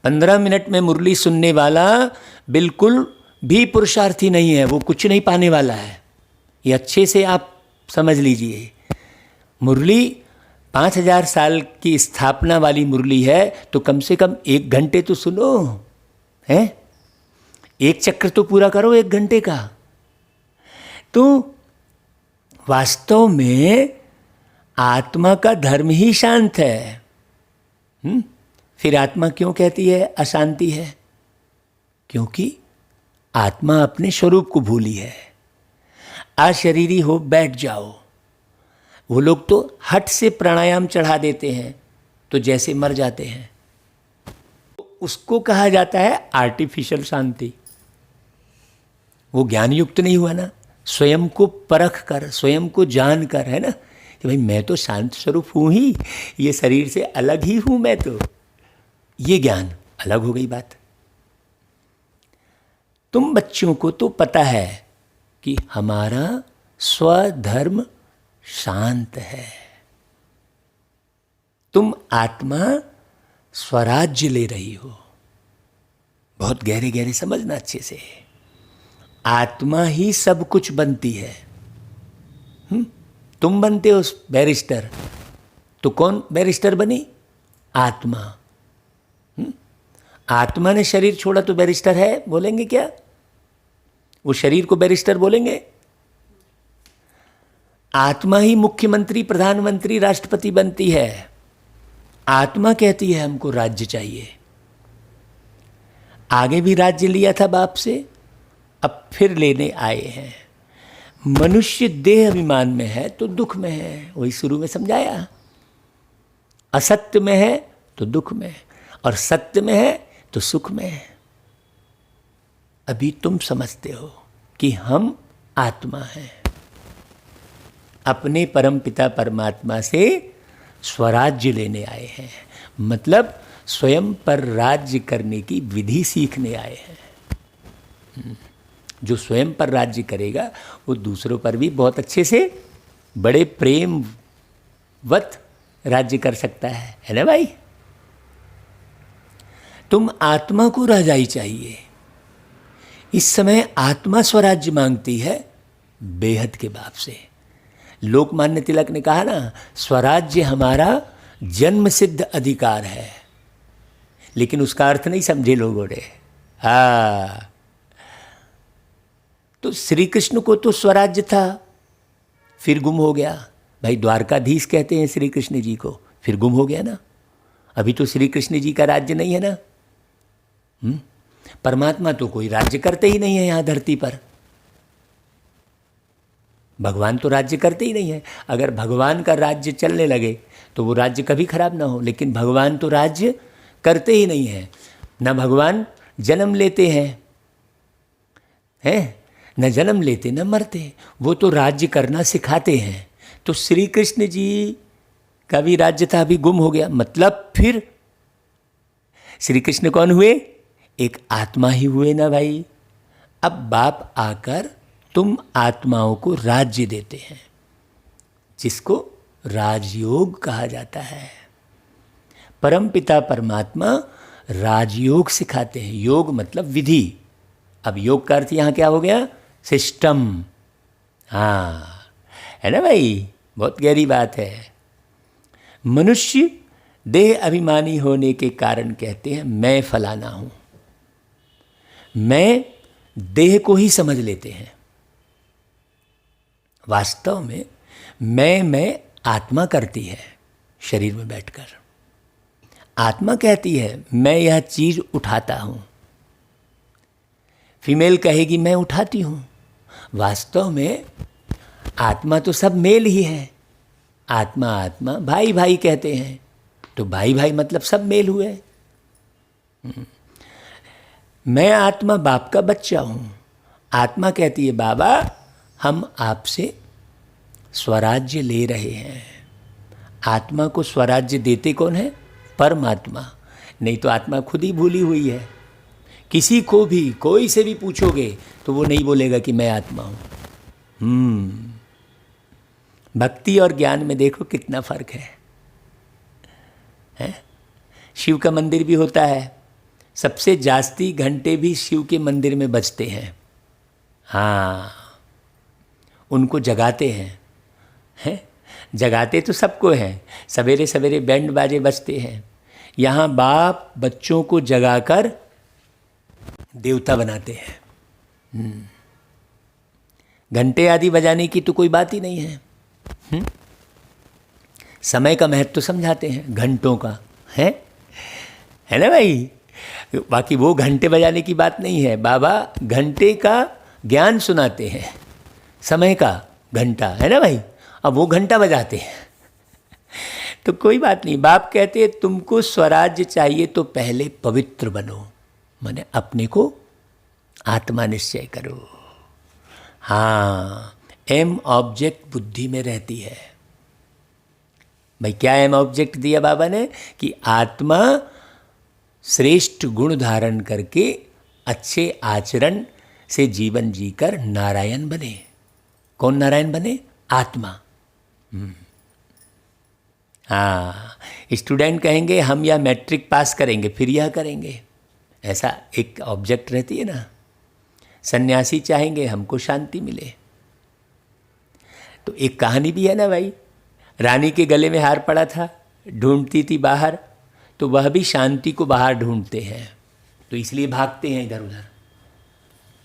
15 मिनट में मुरली सुनने वाला बिल्कुल भी पुरुषार्थी नहीं है, वो कुछ नहीं पाने वाला है। ये अच्छे से आप समझ लीजिए। मुरली 5000 साल की स्थापना वाली मुरली है, तो कम से कम 1 घंटे तो सुनो, हैं? 1 चक्र तो पूरा करो 1 घंटे का। तो वास्तव में आत्मा का धर्म ही शांत है। फिर आत्मा क्यों कहती है अशांति है? क्योंकि आत्मा अपने स्वरूप को भूली है। अशरीरी हो बैठ जाओ। वो लोग तो हट से प्राणायाम चढ़ा देते हैं तो जैसे मर जाते हैं। उसको कहा जाता है आर्टिफिशियल शांति। वो ज्ञान युक्त नहीं हुआ ना, स्वयं को परख कर, स्वयं को जान कर, है ना, कि भाई मैं तो शांत स्वरूप हूँ ही, ये शरीर से अलग ही हूँ मैं तो। ये ज्ञान अलग हो गई बात। तुम बच्चों को तो पता है कि हमारा स्वधर्म शांत है। तुम आत्मा स्वराज्य ले रही हो। बहुत गहरे गहरे समझना अच्छे से। आत्मा ही सब कुछ बनती है। तुम बनते हो बैरिस्टर, तो कौन बैरिस्टर बनी? आत्मा। आत्मा ने शरीर छोड़ा तो बैरिस्टर है बोलेंगे क्या? वो शरीर को बैरिस्टर बोलेंगे? आत्मा ही मुख्यमंत्री, प्रधानमंत्री, राष्ट्रपति बनती है। आत्मा कहती है हमको राज्य चाहिए। आगे भी राज्य लिया था बाप से, अब फिर लेने आए हैं। मनुष्य देह अभिमान में है तो दुख में है, वही शुरू में समझाया। असत्य में है तो दुख में, और सत्य में है तो सुख में है। अभी तुम समझते हो कि हम आत्मा हैं, अपने परमपिता परमात्मा से स्वराज्य लेने आए हैं, मतलब स्वयं पर राज्य करने की विधि सीखने आए हैं। जो स्वयं पर राज्य करेगा वो दूसरों पर भी बहुत अच्छे से बड़े प्रेमवत राज्य कर सकता है ना भाई? तुम आत्मा को राजाई चाहिए। इस समय आत्मा स्वराज्य मांगती है बेहद के बाप से। लोकमान्य तिलक ने कहा ना, स्वराज्य हमारा जन्म सिद्ध अधिकार है, लेकिन उसका अर्थ नहीं समझे लोगों ने। हाँ, तो श्री कृष्ण को तो स्वराज्य था, फिर गुम हो गया। भाई द्वारकाधीश कहते हैं श्री कृष्ण जी को, फिर गुम हो गया ना। अभी तो श्री कृष्ण जी का राज्य नहीं है ना। परमात्मा तो कोई राज्य करते ही नहीं है यहाँ धरती पर। भगवान तो राज्य करते ही नहीं है। अगर भगवान का राज्य चलने लगे तो वो राज्य कभी खराब ना हो, लेकिन भगवान तो राज्य करते ही नहीं है। न भगवान जन्म लेते हैं न जन्म लेते न मरते, वो तो राज्य करना सिखाते हैं। तो श्री कृष्ण जी का भी राज्य था, अभी गुम हो गया। मतलब फिर श्री कृष्ण कौन हुए? एक आत्मा ही हुए ना भाई। अब बाप आकर तुम आत्माओं को राज्य देते हैं, जिसको राजयोग कहा जाता है। परमपिता परमात्मा राजयोग सिखाते हैं। योग मतलब विधि। अब योग का अर्थ यहाँ क्या हो गया? सिस्टम। हाँ, है ना भाई, बहुत गहरी बात है। मनुष्य देह अभिमानी होने के कारण कहते हैं मैं फलाना हूँ। मैं देह को ही समझ लेते हैं। वास्तव में मैं आत्मा करती है शरीर में बैठकर। आत्मा कहती है मैं यह चीज़ उठाता हूँ। फीमेल कहेगी मैं उठाती हूँ। वास्तव में आत्मा तो सब मेल ही है। आत्मा आत्मा, भाई भाई कहते हैं, तो भाई भाई मतलब सब मेल हुए। मैं आत्मा बाप का बच्चा हूँ। आत्मा कहती है बाबा हम आपसे स्वराज्य ले रहे हैं। आत्मा को स्वराज्य देते कौन है? परमात्मा। नहीं तो आत्मा खुद ही भूली हुई है। किसी को भी कोई से भी पूछोगे तो वो नहीं बोलेगा कि मैं आत्मा हूँ। भक्ति और ज्ञान में देखो कितना फर्क है? शिव का मंदिर भी होता है, सबसे जास्ती घंटे भी शिव के मंदिर में बजते हैं। हाँ, उनको जगाते हैं, जगाते तो सबको हैं। सवेरे सवेरे बैंड बाजे बजते हैं। यहाँ बाप बच्चों को जगाकर देवता बनाते हैं। घंटे आदि बजाने की तो कोई बात ही नहीं है। समय का महत्व तो समझाते हैं घंटों का, है ना भाई। बाकी वो घंटे बजाने की बात नहीं है। बाबा घंटे का ज्ञान सुनाते हैं, समय का घंटा, है ना भाई। अब वो घंटा बजाते हैं तो कोई बात नहीं। बाप कहते हैं तुमको स्वराज्य चाहिए तो पहले पवित्र बनो, माने अपने को आत्मा निश्चय करो। हाँ, एम ऑब्जेक्ट बुद्धि में रहती है। भाई क्या एम ऑब्जेक्ट दिया बाबा ने? कि आत्मा श्रेष्ठ गुण धारण करके अच्छे आचरण से जीवन जीकर नारायण बने। कौन नारायण बने? आत्मा। हाँ, स्टूडेंट कहेंगे हम या मैट्रिक पास करेंगे फिर यह करेंगे, ऐसा एक ऑब्जेक्ट रहती है ना। सन्यासी चाहेंगे हमको शांति मिले। तो एक कहानी भी है ना भाई, रानी के गले में हार पड़ा था, ढूंढती थी बाहर, तो वह भी शांति को बाहर ढूंढते हैं, तो इसलिए भागते हैं इधर उधर।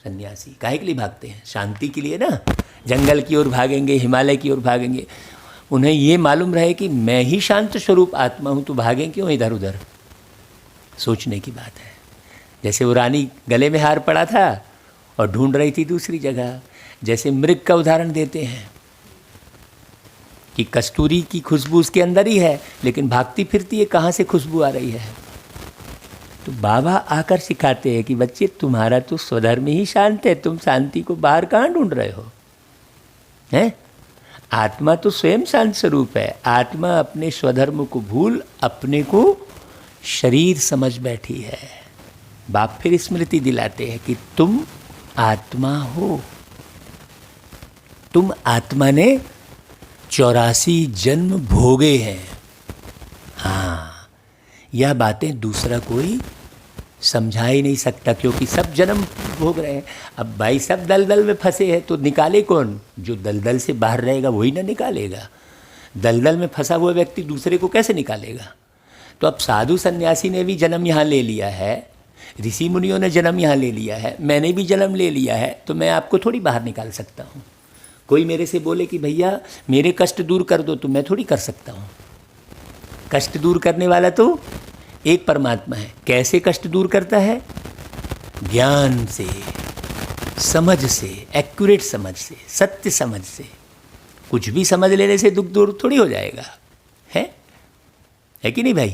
सन्यासी काहे के लिए भागते हैं? शांति के लिए ना। जंगल की ओर भागेंगे, हिमालय की ओर भागेंगे। उन्हें ये मालूम रहे कि मैं ही शांत स्वरूप आत्मा हूँ, तो भागें क्यों इधर उधर? सोचने की बात है। जैसे वो रानी गले में हार पड़ा था और ढूंढ रही थी दूसरी जगह। जैसे मृग का उदाहरण देते हैं कि कस्तूरी की खुशबू उसके अंदर ही है, लेकिन भागती फिरती है, कहाँ से खुशबू आ रही है? तो बाबा आकर सिखाते हैं कि बच्चे तुम्हारा तो स्वधर्म ही शांत है, तुम शांति को बाहर कहाँ ढूंढ रहे हो? हैं? आत्मा तो स्वयं शांत स्वरूप है। आत्मा अपने स्वधर्म को भूल अपने को शरीर समझ बैठी है। बाप फिर स्मृति दिलाते हैं कि तुम आत्मा हो। तुम आत्मा ने 84 जन्म भोगे हैं। हाँ, यह बातें दूसरा कोई समझा ही नहीं सकता, क्योंकि सब जन्म भोग रहे हैं। अब भाई सब दलदल में फंसे हैं, तो निकाले कौन? जो दलदल से बाहर रहेगा वही ना निकालेगा। दलदल में फंसा हुआ व्यक्ति दूसरे को कैसे निकालेगा? तो अब साधु सन्यासी ने भी जन्म यहाँ ले लिया है, ऋषि मुनियों ने जन्म यहाँ ले लिया है, मैंने भी जन्म ले लिया है, तो मैं आपको थोड़ी बाहर निकाल सकता हूँ। कोई मेरे से बोले कि भैया मेरे कष्ट दूर कर दो, तो मैं थोड़ी कर सकता हूँ। कष्ट दूर करने वाला तो एक परमात्मा है। कैसे कष्ट दूर करता है? ज्ञान से, समझ से, एक्यूरेट समझ से, सत्य समझ से। कुछ भी समझ लेने से दुख दूर थोड़ी हो जाएगा, है कि नहीं भाई?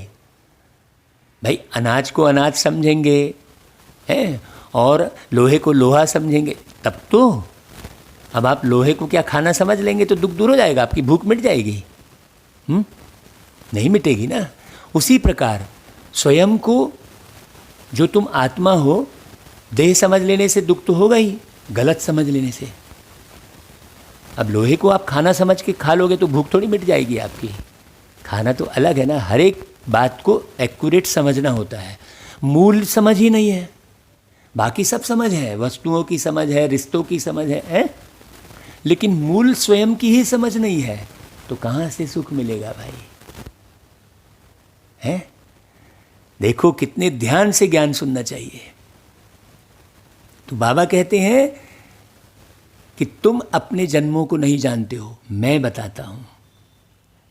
भाई अनाज को अनाज समझेंगे, हैं, और लोहे को लोहा समझेंगे तब तो। अब आप लोहे को क्या खाना समझ लेंगे तो दुख दूर हो जाएगा, आपकी भूख मिट जाएगी? नहीं मिटेगी ना। उसी प्रकार स्वयं को, जो तुम आत्मा हो, देह समझ लेने से दुख तो होगा ही, गलत समझ लेने से। अब लोहे को आप खाना समझ के खा लोगे तो भूख थोड़ी मिट जाएगी आपकी। खाना तो अलग है ना। हर एक बात को एक्यूरेट समझना होता है। मूल समझ ही नहीं है, बाकी सब समझ है, वस्तुओं की समझ है, रिश्तों की समझ है, लेकिन मूल स्वयं की ही समझ नहीं है, तो कहाँ से सुख मिलेगा भाई? है? देखो कितने ध्यान से ज्ञान सुनना चाहिए। तो बाबा कहते हैं कि तुम अपने जन्मों को नहीं जानते हो, मैं बताता हूं।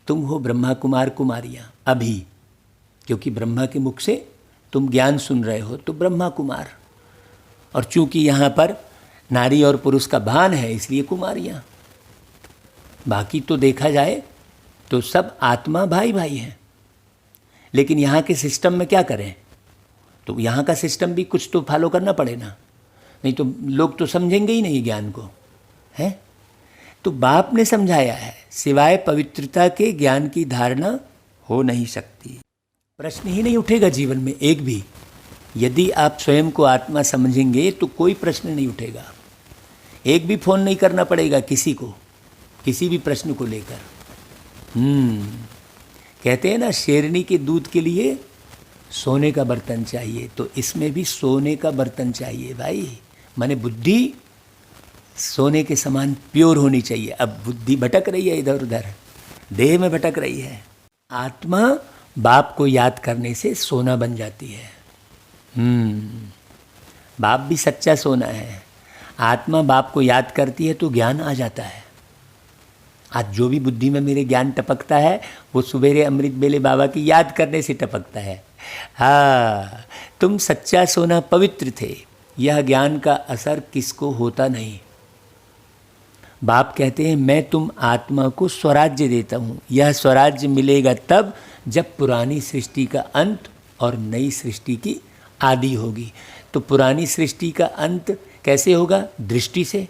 तुम हो ब्रह्मा कुमार कुमारियां अभी, क्योंकि ब्रह्मा के मुख से तुम ज्ञान सुन रहे हो, तो ब्रह्मा कुमार। और चूंकि यहाँ पर नारी और पुरुष का भान है, इसलिए कुमारियां। बाकी तो देखा जाए तो सब आत्मा भाई भाई हैं। लेकिन यहाँ के सिस्टम में क्या करें? तो यहाँ का सिस्टम भी कुछ तो फॉलो करना पड़े ना, नहीं तो लोग तो समझेंगे ही नहीं ज्ञान को, है? तो बाप ने समझाया है, सिवाय पवित्रता के ज्ञान की धारणा हो नहीं सकती। प्रश्न ही नहीं उठेगा जीवन में एक भी। यदि आप स्वयं को आत्मा समझेंगे तो कोई प्रश्न नहीं उठेगा। एक भी फोन नहीं करना पड़ेगा किसी को, किसी भी प्रश्न को लेकर। कहते हैं ना, शेरनी के दूध के लिए सोने का बर्तन चाहिए, तो इसमें भी सोने का बर्तन चाहिए भाई। माने बुद्धि सोने के समान प्योर होनी चाहिए। अब बुद्धि भटक रही है इधर उधर, देह में भटक रही है। आत्मा बाप को याद करने से सोना बन जाती है। बाप भी सच्चा सोना है। आत्मा बाप को याद करती है तो ज्ञान आ जाता है। आज जो भी बुद्धि में मेरे ज्ञान टपकता है, वो सुबेरे अमृत बेले बाबा की याद करने से टपकता है। हाँ, तुम सच्चा सोना पवित्र थे, यह ज्ञान का असर किसको होता नहीं। बाप कहते हैं, मैं तुम आत्मा को स्वराज्य देता हूँ। यह स्वराज्य मिलेगा तब जब पुरानी सृष्टि का अंत और नई सृष्टि की आदि होगी। तो पुरानी सृष्टि का अंत कैसे होगा? दृष्टि से।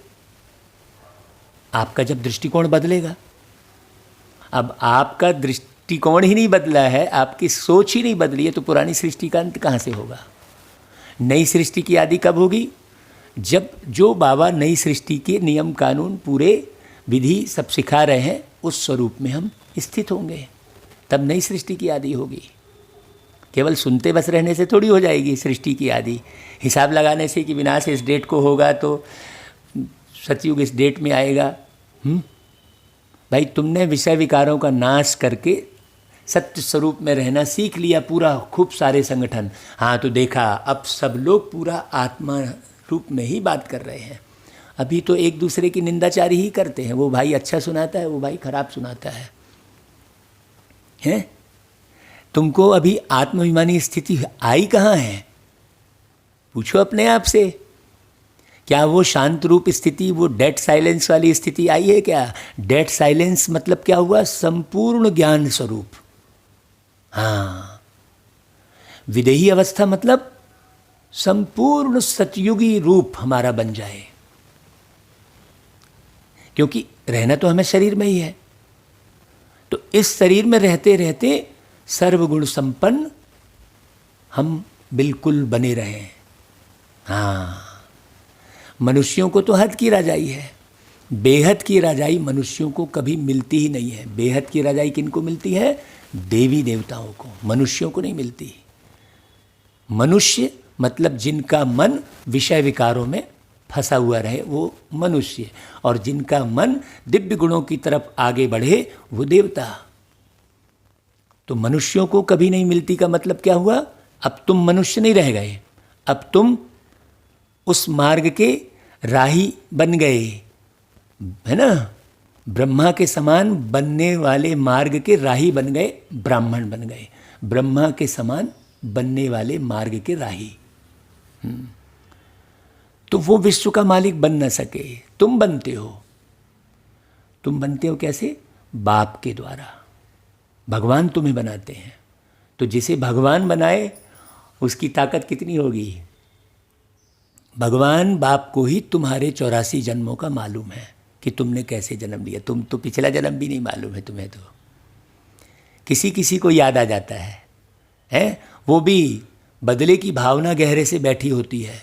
आपका जब दृष्टिकोण बदलेगा। अब आपका दृष्टिकोण ही नहीं बदला है, आपकी सोच ही नहीं बदली है, तो पुरानी सृष्टि का अंत कहाँ से होगा? नई सृष्टि की आदि कब होगी? जब जो बाबा नई सृष्टि के नियम कानून पूरे विधि सब सिखा रहे हैं, उस स्वरूप में हम स्थित होंगे, तब नई सृष्टि की आदि होगी। केवल सुनते बस रहने से थोड़ी हो जाएगी सृष्टि की आदि। हिसाब लगाने से कि विनाश इस डेट को होगा तो सतयुग इस डेट में आएगा। भाई तुमने विषय विकारों का नाश करके सत्य स्वरूप में रहना सीख लिया, पूरा खूब सारे संगठन। हाँ, तो देखा अब सब लोग पूरा आत्मा रूप में ही बात कर रहे हैं। अभी तो एक दूसरे की निंदाचारी ही करते हैं। वो भाई अच्छा सुनाता है, वो भाई खराब सुनाता है। हैं? तुमको अभी आत्माभिमानी स्थिति आई कहाँ है? पूछो अपने आप से। क्या वो शांत रूप स्थिति, वो डेड साइलेंस वाली स्थिति आई है क्या? डेड साइलेंस मतलब क्या हुआ? संपूर्ण ज्ञान स्वरूप। हाँ, विदेही अवस्था मतलब संपूर्ण सतयुगी रूप हमारा बन जाए। क्योंकि रहना तो हमें शरीर में ही है, तो इस शरीर में रहते रहते सर्वगुण संपन्न हम बिल्कुल बने रहें। हाँ, मनुष्यों को तो हद की राजाई है, बेहद की राजाई मनुष्यों को कभी मिलती ही नहीं है। बेहद की राजाई किनको मिलती है? देवी देवताओं को, मनुष्यों को नहीं मिलती। मनुष्य मतलब जिनका मन विषय विकारों में फंसा हुआ रहे, वो मनुष्य, और जिनका मन दिव्य गुणों की तरफ आगे बढ़े, वो देवता। तो मनुष्यों को कभी नहीं मिलती का मतलब क्या हुआ? अब तुम मनुष्य नहीं रह गए, अब तुम उस मार्ग के राही बन गए, है ना। ब्रह्मा के समान बनने वाले मार्ग के राही बन गए, ब्राह्मण बन गए। ब्रह्मा के समान बनने वाले मार्ग के राही। तो वो विश्व का मालिक बन न सके, तुम बनते हो। तुम बनते हो कैसे? बाप के द्वारा। भगवान तुम्हें बनाते हैं। तो जिसे भगवान बनाए उसकी ताकत कितनी होगी? भगवान बाप को ही तुम्हारे 84 जन्मों का मालूम है कि तुमने कैसे जन्म लिया। तुम तो पिछला जन्म भी नहीं मालूम है तुम्हें। तो किसी किसी को याद आ जाता है? वो भी बदले की भावना गहरे से बैठी होती है।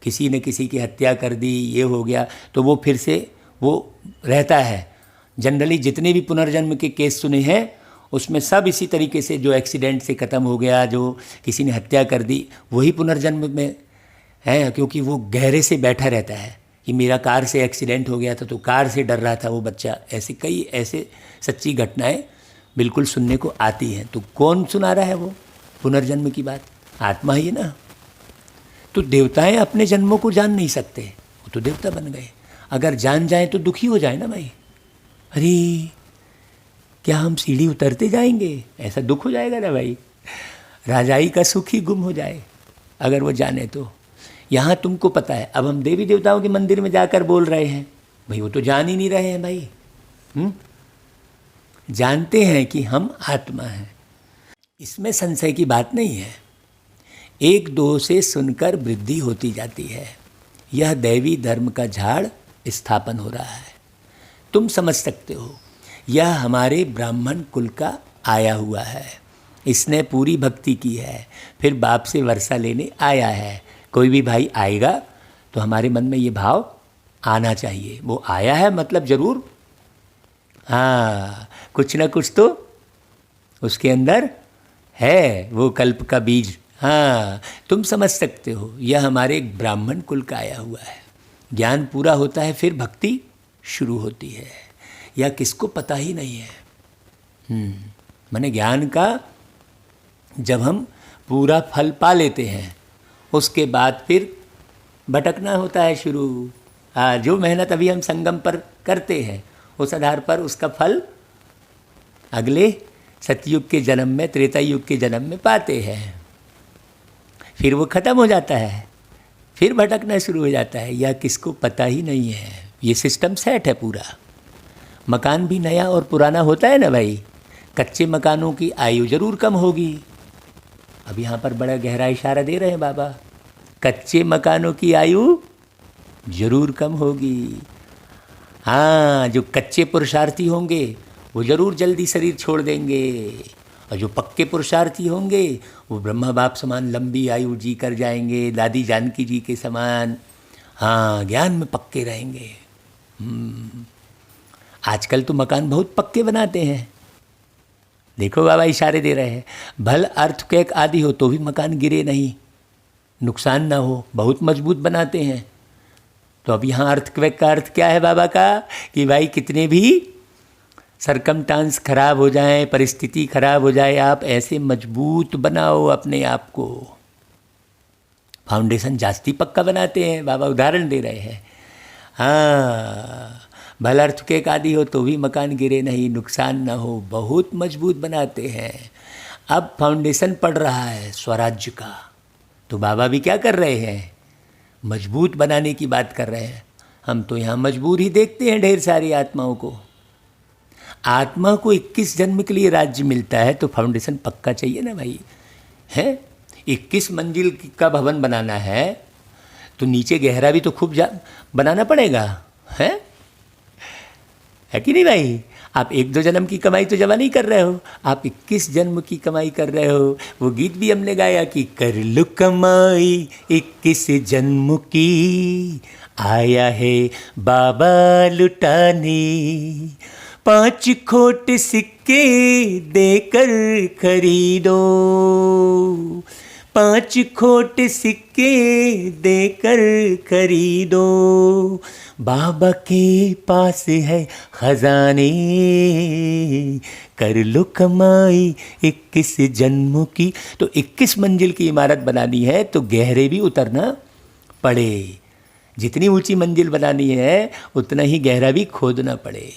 किसी ने किसी की हत्या कर दी, ये हो गया, तो वो फिर से वो रहता है। जनरली जितने भी पुनर्जन्म के केस सुने हैं उसमें सब इसी तरीके से, जो एक्सीडेंट से ख़त्म हो गया, जो किसी ने हत्या कर दी, वही पुनर्जन्म में है। क्योंकि वो गहरे से बैठा रहता है कि मेरा कार से एक्सीडेंट हो गया था तो कार से डर रहा था वो बच्चा। ऐसे कई ऐसे सच्ची घटनाएं बिल्कुल सुनने को आती हैं। तो कौन सुना रहा है वो पुनर्जन्म की बात? आत्मा ही है ना। तो देवताएं अपने जन्मों को जान नहीं सकते, वो तो देवता बन गए। अगर जान जाए तो दुखी हो जाए ना भाई। अरे क्या हम सीढ़ी उतरते जाएंगे? ऐसा दुख हो जाएगा ना भाई। राजाई का सुख ही गुम हो जाए अगर वो जाने तो। यहाँ तुमको पता है, अब हम देवी देवताओं के मंदिर में जाकर बोल रहे हैं, भाई वो तो जान ही नहीं रहे हैं भाई। जानते हैं कि हम आत्मा हैं, इसमें संशय की बात नहीं है। एक दो से सुनकर वृद्धि होती जाती है। यह दैवी धर्म का झाड़ स्थापन हो रहा है। तुम समझ सकते हो, यह हमारे ब्राह्मण कुल का आया हुआ है। इसने पूरी भक्ति की है, फिर बाप से वर्षा लेने आया है। कोई भी भाई आएगा तो हमारे मन में ये भाव आना चाहिए, वो आया है मतलब ज़रूर, हाँ, कुछ ना कुछ तो उसके अंदर है, वो कल्प का बीज। हाँ, तुम समझ सकते हो, यह हमारे ब्राह्मण कुल का आया हुआ है। ज्ञान पूरा होता है फिर भक्ति शुरू होती है। यह किसको पता ही नहीं है। माने ज्ञान का जब हम पूरा फल पा लेते हैं उसके बाद फिर भटकना होता है शुरू। जो मेहनत अभी हम संगम पर करते हैं उस आधार पर उसका फल अगले सतयुग के जन्म में, त्रेता युग के जन्म में पाते हैं। फिर वो ख़त्म हो जाता है, फिर भटकना शुरू हो जाता है। यह किसको पता ही नहीं है। ये सिस्टम सेट है पूरा। मकान भी नया और पुराना होता है ना भाई। कच्चे मकानों की आयु जरूर कम होगी। अब यहाँ पर बड़ा गहरा इशारा दे रहे हैं बाबा, कच्चे मकानों की आयु जरूर कम होगी। हाँ, जो कच्चे पुरुषार्थी होंगे वो जरूर जल्दी शरीर छोड़ देंगे, और जो पक्के पुरुषार्थी होंगे वो ब्रह्मा बाप समान लंबी आयु जी कर जाएंगे, दादी जानकी जी के समान। हाँ, ज्ञान में पक्के रहेंगे। आजकल तो मकान बहुत पक्के बनाते हैं। देखो बाबा इशारे दे रहे हैं, भल अर्थक्वेक आदि हो तो भी मकान गिरे नहीं, नुकसान ना हो, बहुत मजबूत बनाते हैं। तो अब यहाँ अर्थक्वेक का अर्थ क्या है बाबा का? कि भाई कितने भी सरकमस्टांस खराब हो जाए, परिस्थिति खराब हो जाए, आप ऐसे मजबूत बनाओ अपने आप को। फाउंडेशन जास्ती पक्का बनाते हैं बाबा, उदाहरण दे रहे हैं। हाँ, भल अर्थक्वेक आदि हो तो भी मकान गिरे नहीं, नुकसान ना हो, बहुत मजबूत बनाते हैं। अब फाउंडेशन पड़ रहा है स्वराज्य का, तो बाबा भी क्या कर रहे हैं? मजबूत बनाने की बात कर रहे हैं। हम तो यहाँ मजबूर ही देखते हैं ढेर सारी आत्माओं को। आत्मा को 21 जन्म के लिए राज्य मिलता है तो फाउंडेशन पक्का चाहिए ना भाई, है। 21 मंजिल का भवन बनाना है तो नीचे गहरा भी तो खूब बनाना पड़ेगा, है कि नहीं भाई? आप 1-2 जन्म की कमाई तो जमा नहीं कर रहे हो, आप 21 जन्म की कमाई कर रहे हो। वो गीत भी हमने गाया कि कर लो कमाई 21 जन्म की, आया है बाबा लुटाने, 5 खोट सिक्के देकर खरीदो, 5 खोट सिक्के देकर खरीदो, बाबा के पास है खजाने, कर लो कमाई 21 जन्मों की। तो 21 मंजिल की इमारत बनानी है तो गहरे भी उतरना पड़े। जितनी ऊंची मंजिल बनानी है उतना ही गहरा भी खोदना पड़े।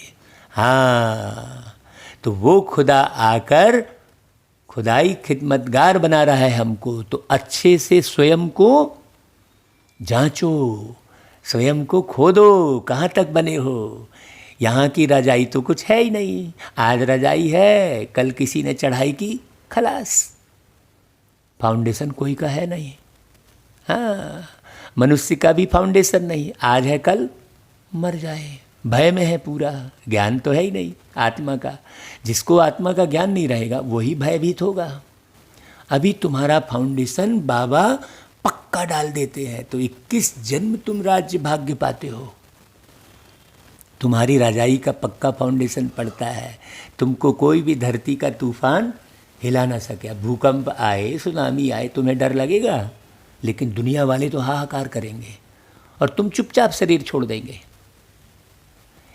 हाँ, तो वो खुदा आकर खुदाई खिदमतगार बना रहा है हमको। तो अच्छे से स्वयं को जांचो, स्वयं को खोदो, कहाँ तक बने हो। यहाँ की रजाई तो कुछ है ही नहीं। आज रजाई है, कल किसी ने चढ़ाई की, खलास, फाउंडेशन कोई का है नहीं। हाँ, मनुष्य का भी फाउंडेशन नहीं, आज है कल मर जाए, भय में है पूरा, ज्ञान तो है ही नहीं आत्मा का। जिसको आत्मा का ज्ञान नहीं रहेगा वही भयभीत होगा। अभी तुम्हारा फाउंडेशन बाबा पक्का डाल देते हैं तो 21 जन्म तुम राज्य भाग्य पाते हो। तुम्हारी राजाई का पक्का फाउंडेशन पड़ता है, तुमको कोई भी धरती का तूफान हिला ना सके। भूकंप आए, सुनामी आए, तुम्हें डर लगेगा, लेकिन दुनिया वाले तो हाहाकार करेंगे और तुम चुपचाप शरीर छोड़ देंगे।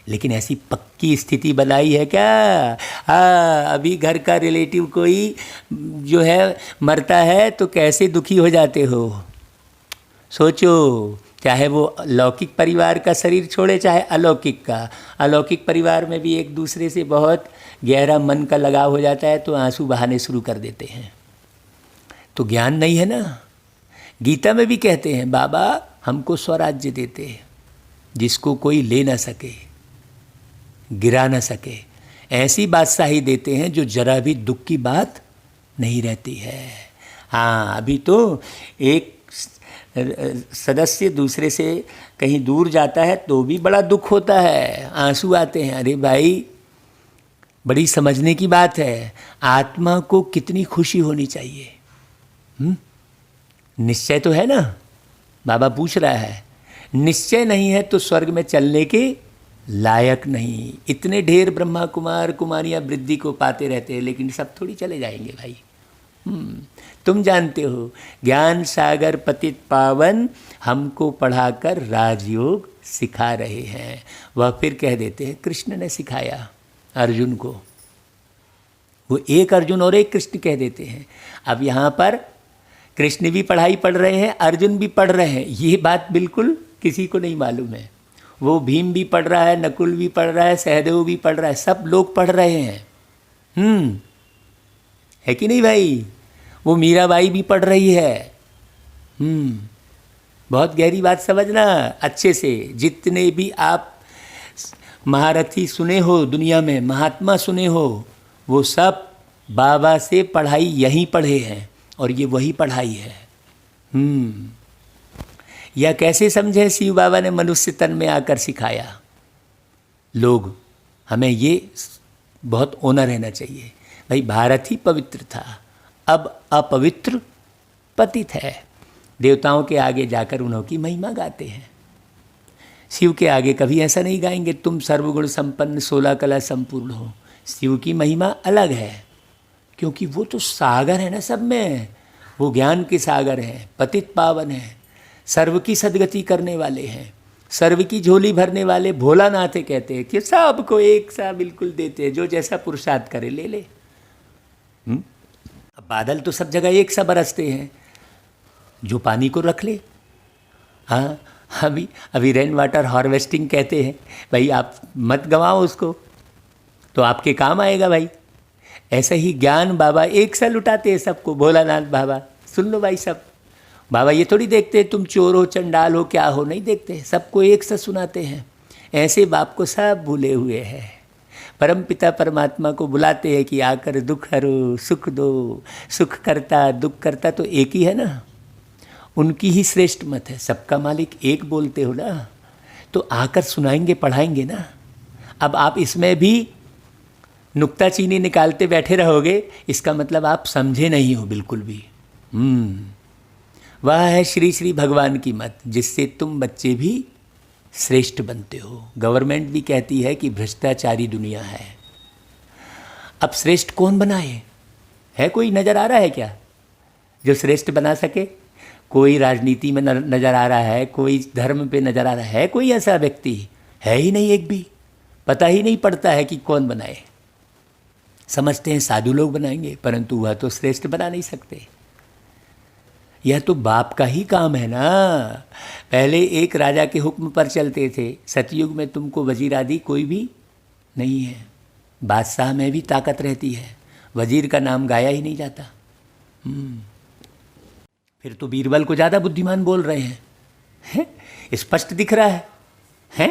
लेकिन ऐसी पक्की स्थिति बनाई है क्या? अभी घर का रिलेटिव कोई जो है मरता है तो कैसे दुखी हो जाते हो। सोचो, चाहे वो लौकिक परिवार का शरीर छोड़े चाहे अलौकिक का। अलौकिक परिवार में भी एक दूसरे से बहुत गहरा मन का लगाव हो जाता है तो आंसू बहाने शुरू कर देते हैं। तो ज्ञान नहीं है ना। गीता में भी कहते हैं बाबा हमको स्वराज्य देते हैं जिसको कोई ले ना सके, गिरा ना सके। ऐसी बादशाही देते हैं जो जरा भी दुख की बात नहीं रहती है। हाँ, अभी तो एक सदस्य दूसरे से कहीं दूर जाता है तो भी बड़ा दुख होता है, आंसू आते हैं। अरे भाई, बड़ी समझने की बात है, आत्मा को कितनी खुशी होनी चाहिए। निश्चय तो है ना, बाबा पूछ रहा है। निश्चय नहीं है तो स्वर्ग में चलने के लायक नहीं। इतने ढेर ब्रह्मा कुमार कुमारियाँ वृद्धि को पाते रहते हैं, लेकिन सब थोड़ी चले जाएंगे भाई। तुम जानते हो, ज्ञान सागर पतित पावन हमको पढ़ाकर राजयोग सिखा रहे हैं। वह फिर कह देते हैं कृष्ण ने सिखाया अर्जुन को। वो एक अर्जुन और एक कृष्ण कह देते हैं। अब यहाँ पर कृष्ण भी पढ़ाई पढ़ रहे हैं, अर्जुन भी पढ़ रहे हैं। ये बात बिल्कुल किसी को नहीं मालूम है। वो भीम भी पढ़ रहा है, नकुल भी पढ़ रहा है, सहदेव भी पढ़ रहा है, सब लोग पढ़ रहे हैं। है कि नहीं भाई? वो मीराबाई भी पढ़ रही है। बहुत गहरी बात समझना अच्छे से। जितने भी आप महारथी सुने हो दुनिया में, महात्मा सुने हो, वो सब बाबा से पढ़ाई यहीं पढ़े हैं और ये वही पढ़ाई है। या कैसे समझे, शिव बाबा ने मनुष्य तन में आकर सिखाया। लोग हमें ये बहुत ऑनर रहना चाहिए भाई। भारत ही पवित्र था, अब अपवित्र पतित है। देवताओं के आगे जाकर उन्हों की महिमा गाते हैं। शिव के आगे कभी ऐसा नहीं गाएंगे तुम सर्वगुण संपन्न 16 कला संपूर्ण हो। शिव की महिमा अलग है, क्योंकि वो तो सागर है ना सब में। वो ज्ञान के सागर हैं, पतित पावन हैं, सर्व की सदगति करने वाले हैं, सर्व की झोली भरने वाले भोलानाथ कहते हैं कि सबको एक सा बिल्कुल देते हैं, जो जैसा पुरुषार्थ करे ले ले। अब बादल तो सब जगह एक सा बरसते हैं, जो पानी को रख ले। हाँ, अभी रेन वाटर हार्वेस्टिंग कहते हैं भाई, आप मत गंवाओ उसको, तो आपके काम आएगा भाई। ऐसा ही ज्ञान बाबा एक सा लुटाते हैं सबको। भोलानाथ बाबा, सुन लो भाई सब। बाबा ये थोड़ी देखते तुम चोर हो, चंडाल हो, क्या हो, नहीं देखते, सबको एक सा सुनाते हैं। ऐसे बाप को सब भूले हुए हैं। परम पिता परमात्मा को बुलाते हैं कि आकर दुख हरो, सुख दो। सुख करता दुख करता तो एक ही है ना, उनकी ही श्रेष्ठ मत है। सबका मालिक एक बोलते हो ना, तो आकर सुनाएंगे, पढ़ाएंगे ना। अब आप इसमें भी नुक्ताचीनी निकालते बैठे रहोगे, इसका मतलब आप समझे नहीं हो बिल्कुल भी। वह है श्री श्री भगवान की मत, जिससे तुम बच्चे भी श्रेष्ठ बनते हो। गवर्नमेंट भी कहती है कि भ्रष्टाचारी दुनिया है। अब श्रेष्ठ कौन बनाए? है कोई नज़र आ रहा है क्या? जो श्रेष्ठ बना सके? कोई राजनीति में नज़र आ रहा है, कोई धर्म पे नज़र आ रहा है, कोई ऐसा व्यक्ति है ही नहीं, एक भी पता ही नहीं पड़ता है कि कौन बनाए। समझते हैं साधु लोग बनाएंगे, परंतु वह तो श्रेष्ठ बना नहीं सकते। यह तो बाप का ही काम है ना। पहले एक राजा के हुक्म पर चलते थे, सतयुग में तुमको वजीर आदि कोई भी नहीं है, बादशाह में भी ताकत रहती है, वजीर का नाम गाया ही नहीं जाता। फिर तो बीरबल को ज़्यादा बुद्धिमान बोल रहे हैं, स्पष्ट दिख रहा है?